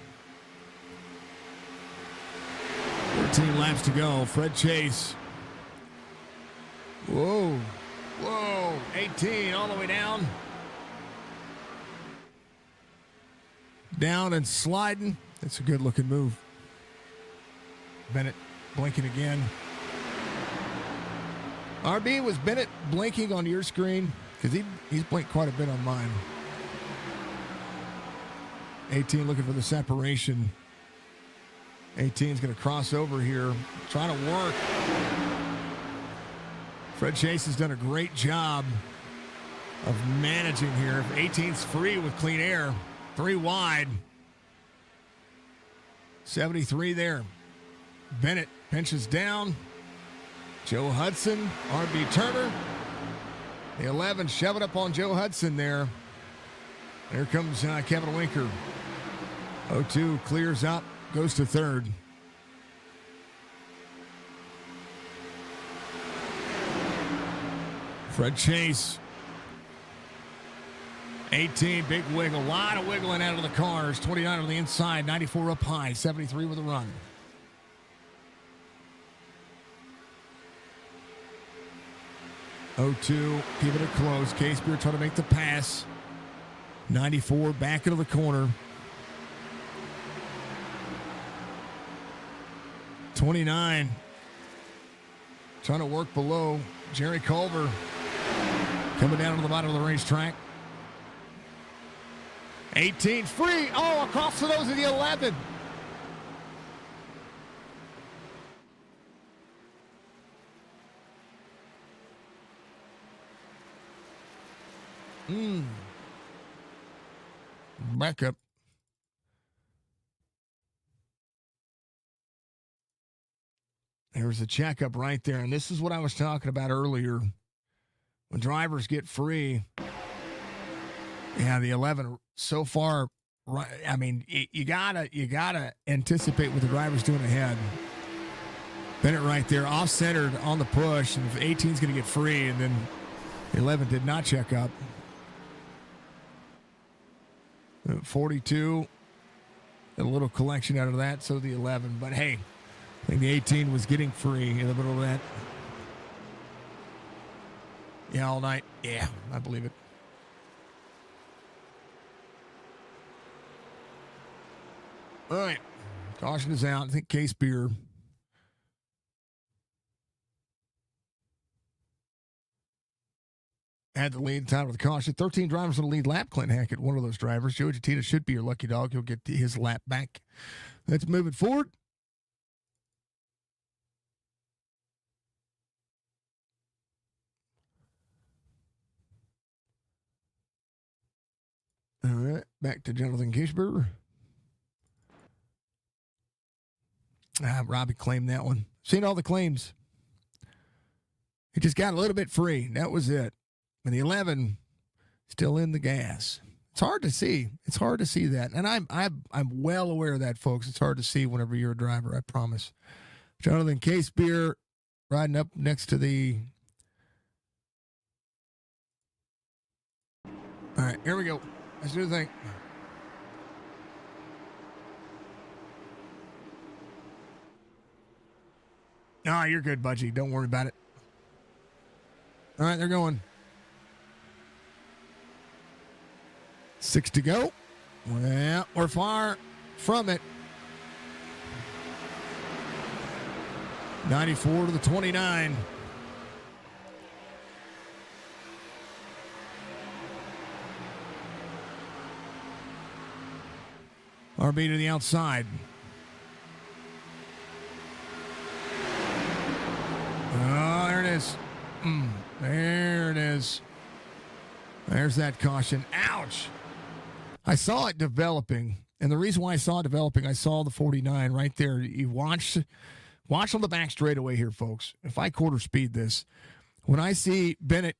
S2: 13 laps to go. Fred Chase Whoa. Whoa. 18 all the way down. Down and sliding. That's a good looking move. Bennett blinking again. RB, was Bennett blinking on your screen? Because he's blinked quite a bit on mine. 18 looking for the separation. 18's going to cross over here. Trying to work. Fred Chase has done a great job of managing here. 18's free with clean air. 3 wide. 73 there. Bennett pinches down. Joe Hudson, RB Turner. The 11 shoving up on Joe Hudson there. There comes Kevin Winker. 0-2 clears up, goes to third. Fred Chase. 18, big wiggle. A lot of wiggling out of the cars. 29 on the inside, 94 up high, 73 with a run. O2, keeping it close. K-Spear trying to make the pass. 94 back into the corner. 29 trying to work below. Jerry Culver coming down to the bottom of the racetrack. 18 free. Oh, across the nose of the 11. Back up. There's a checkup right there. And this is what I was talking about earlier. When drivers get free. Yeah, the 11 so far. Right, I mean, you gotta anticipate what the driver's doing ahead. Bennett right there, off-centered on the push. And if 18's going to get free, and then the 11 did not check up. 42, a little collection out of that, so the 11. But hey, I think the 18 was getting free in the middle of that. Yeah, all night. Yeah, I believe it. All right, caution is out. I think Case Beer had the lead time with the caution. 13 drivers on the lead lap. Clint Hackett, one of those drivers. Joey Jatita should be your lucky dog. He'll get his lap back. Let's move it forward. All right, back to Jonathan Kishber. Robbie claimed that one. Seen all the claims. He just got a little bit free. That was it. And the 11 still in the gas. It's hard to see. It's hard to see that. And I'm well aware of that, folks. It's hard to see whenever you're a driver, I promise. Jonathan Casebeer riding up next to the... All right, here we go. Let's do the thing. No, you're good, Budgie. Don't worry about it. All right, they're going. 6 to go. Well, we're far from it. 94 to the 29. RB to the outside. Oh, there it is. There it is. There's that caution. Ouch. I saw it developing. And the reason why I saw it developing, I saw the 49 right there. You watch on the back straightaway here, folks. If I quarter speed this, when I see Bennett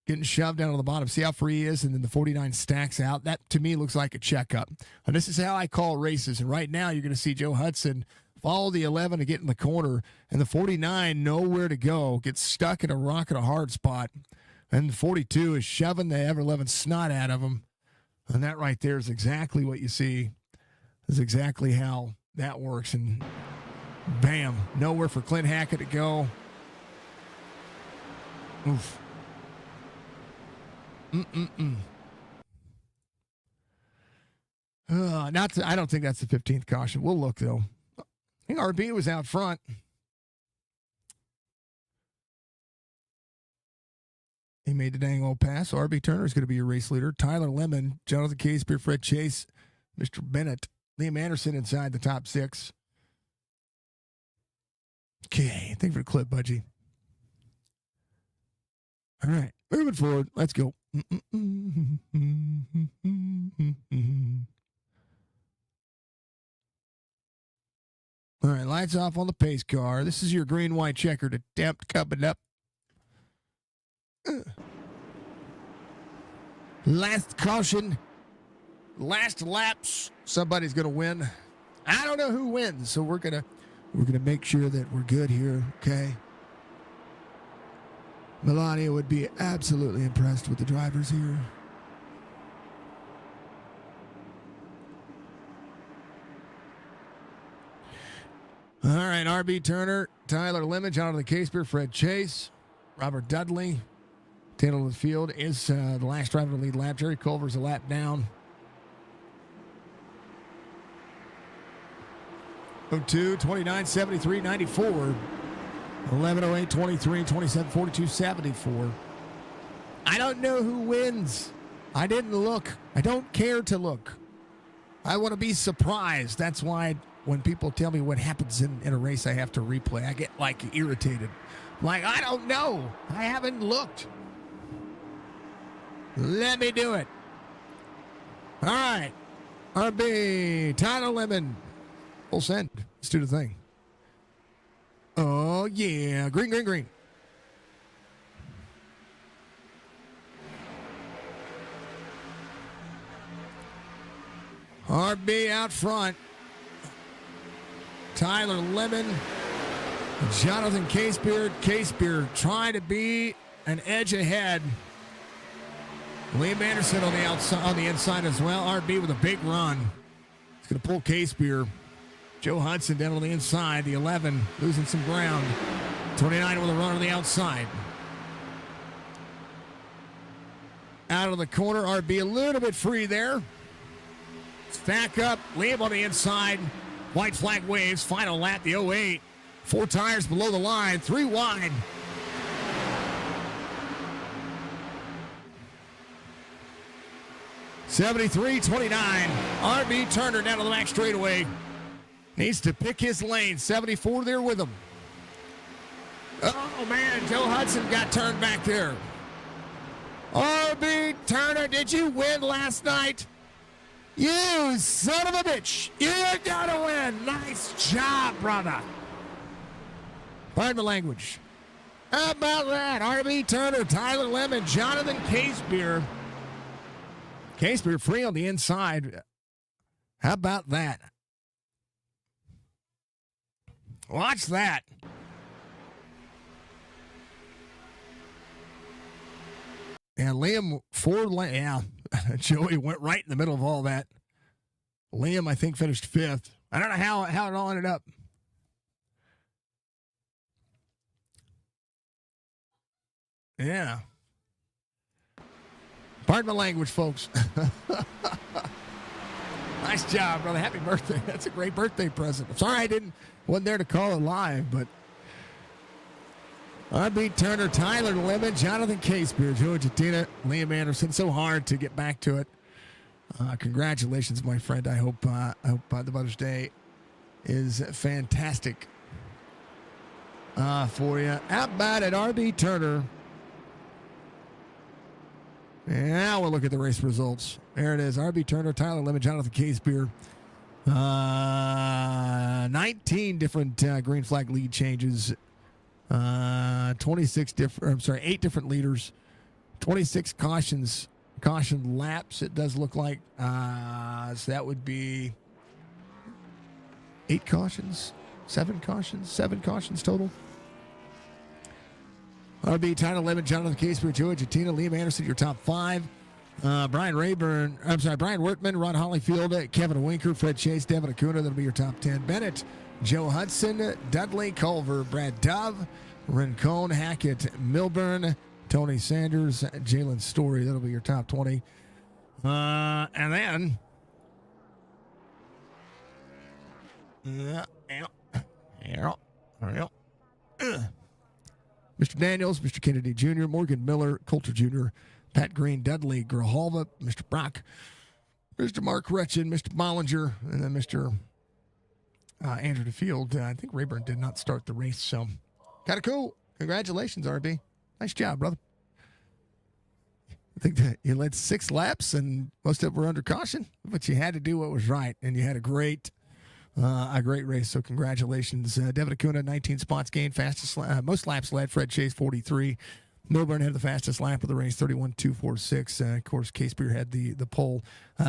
S2: getting shoved down to the bottom, see how free he is, and then the 49 stacks out, that to me looks like a checkup. And this is how I call races. And right now you're going to see Joe Hudson follow the 11 to get in the corner, and the 49 nowhere to go, gets stuck in a rock at a hard spot. And the 42 is shoving the ever 11 snot out of him. And that right there is exactly what you see. Is exactly how that works. And bam, nowhere for Clint Hackett to go. Oof. I don't think that's the 15th caution. We'll look, though. I think RB was out front. He made the dang old pass. RB Turner is going to be your race leader. Tyler Lemon, Jonathan Casepier, Fred Chase, Mr. Bennett, Liam Anderson inside the top 6. Okay, thank you for the clip, Budgie. All right, moving forward. Let's go. All right, lights off on the pace car. This is your green-white checkered attempt coming up. Last caution. Last laps. Somebody's going to win. I don't know who wins, so we're gonna make sure that we're good here, okay? Melania would be absolutely impressed with the drivers here. All right, RB Turner, Tyler Lemon, Jonathan Casepier, Fred Chase, Robert Dudley. Tail of the field is the last driver to lead lap. Jerry Culver's a lap down. 02, 29, 73, 94. 11:08, 23, 27, 42, 74. I don't know who wins. I didn't look. I don't care to look. I want to be surprised. That's why when people tell me what happens in a race, I have to replay. I get like irritated. Like, I don't know. I haven't looked. Let me do it. All right. RB, Tyler Lemon. Full send. Let's do the thing. Oh, yeah. Green, green, green. RB out front. Tyler Lemon. Jonathan Casepier. Casepier trying to be an edge ahead. Liam Anderson on the outside, on the inside as well. RB with a big run. He's going to pull Casepier. Joe Hudson down on the inside. The 11 losing some ground. 29 with a run on the outside. Out of the corner, RB a little bit free there. Stack up. Liam on the inside. White flag waves. Final lap, the 08. 4 tires below the line. 3 wide. $73.29. RB Turner down to the back straightaway. Needs to pick his lane. 74 there with him. Oh, man. Joe Hudson got turned back there. RB Turner, did you win last night? You son of a bitch. You gotta win. Nice job, brother. Pardon the language. How about that? RB Turner, Tyler Lemon, Jonathan Casepier. Casepier free on the inside. How about that? Watch that. And Liam yeah. Joey went right in the middle of all that. Liam, I think, finished 5th. I don't know how it all ended up. Yeah. Pardon my language, folks. Nice job, brother. Happy birthday. That's a great birthday present. I'm sorry I wasn't there to call it live, but RB Turner, Tyler Lemon, Jonathan Casepier, Joe Jatina, Liam Anderson. So hard to get back to it. Congratulations, my friend. I hope the Mother's Day is fantastic for you. How about it, RB Turner? Now we'll look at the race results. There it is. RB Turner, Tyler Lemon, Jonathan Casepier. 19 different green flag lead changes. 8 different leaders. 26 caution laps, it does look like. So that would be 8 cautions, 7 cautions total. RB, Tyler Lemon, Jonathan Casepier, Joe Jatina, Liam Anderson, your top 5. Brian Wertman, Ron Hollyfield, Kevin Winker, Fred Chase, Devin Acuna, that'll be your top 10. Bennett, Joe Hudson, Dudley, Culver, Brad Dove, Rincon, Hackett, Milburn, Tony Sanders, Jalen Story. That'll be your top 20. And then, Mr. Daniels, Mr. Kennedy Jr., Morgan Miller, Coulter Jr., Pat Green, Dudley, Grijalva, Mr. Brock, Mr. Mark Retchin, Mr. Bollinger, and then Mr. Andrew DeField. I think Rayburn did not start the race, so kind of cool. Congratulations, RB. Nice job, brother. I think that you led 6 laps, and most of them were under caution, but you had to do what was right, and you had a great race. So congratulations, Devin Acuna, 19 spots gained, fastest, most laps led. Fred Chase, 43. Milburn had the fastest lap of the race, 31.246. Of course, Case Beer had the pole.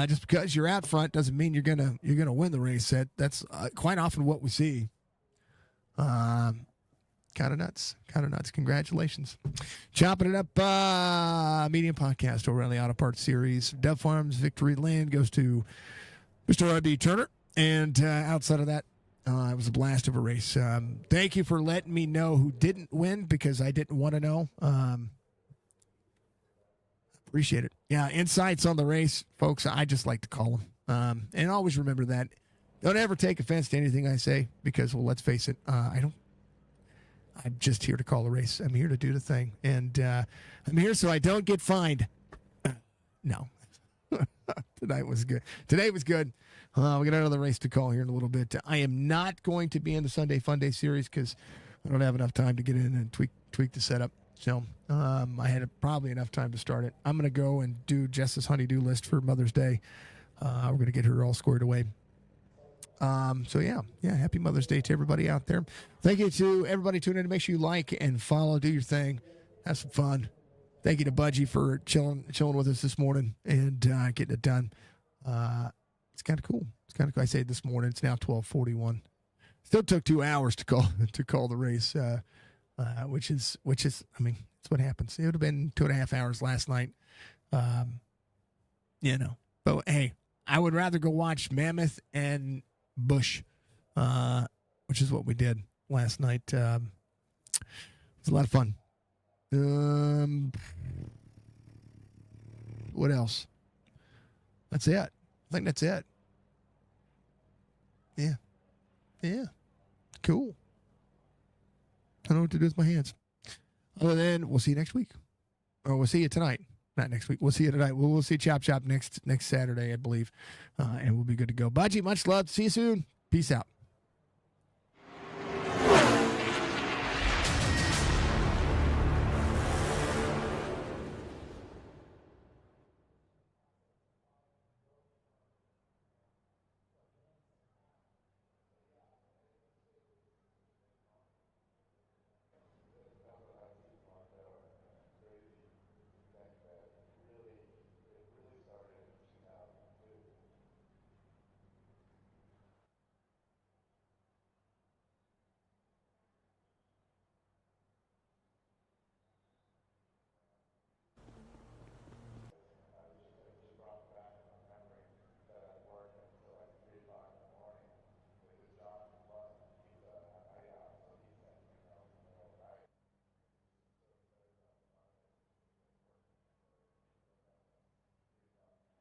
S2: Just because you're out front doesn't mean you're gonna win the race. That's quite often what we see. Kind of nuts. Congratulations. Chopping It Up, Medium Podcast, Orielly Auto Parts Series. Dove Farms Victory Lane goes to Mr. R.B. Turner. And outside of that, it was a blast of a race. Thank you for letting me know who didn't win because I didn't want to know. Appreciate it. Yeah, insights on the race, folks, I just like to call them. And always remember that. Don't ever take offense to anything I say because, well, let's face it, I'm just here to call a race. I'm here to do the thing. And I'm here so I don't get fined. No. Tonight was good. Today was good. We got another race to call here in a little bit. I am not going to be in the Sunday Fun Day series because I don't have enough time to get in and tweak the setup. So I had probably enough time to start it. I'm going to go and do Jess's honey-do list for Mother's Day. We're going to get her all squared away. So yeah, happy Mother's Day to everybody out there. Thank you to everybody tuning in. Make sure you like and follow, do your thing, have some fun. Thank you to Budgie for chilling with us this morning and getting it done. It's kind of cool. I say this morning. It's now 12:41. Still took 2 hours to call the race, which is I mean, it's what happens. It would have been 2.5 hours last night. But hey, I would rather go watch Mammoth and Bush, which is what we did last night. It was a lot of fun. What else? That's it. I think that's it. Yeah. Cool. I don't know what to do with my hands. Other than we'll see you next week. Or we'll see you tonight. Not next week. We'll see you tonight. We'll see Chop next Saturday, I believe. And we'll be good to go. Budgie, much love. See you soon. Peace out.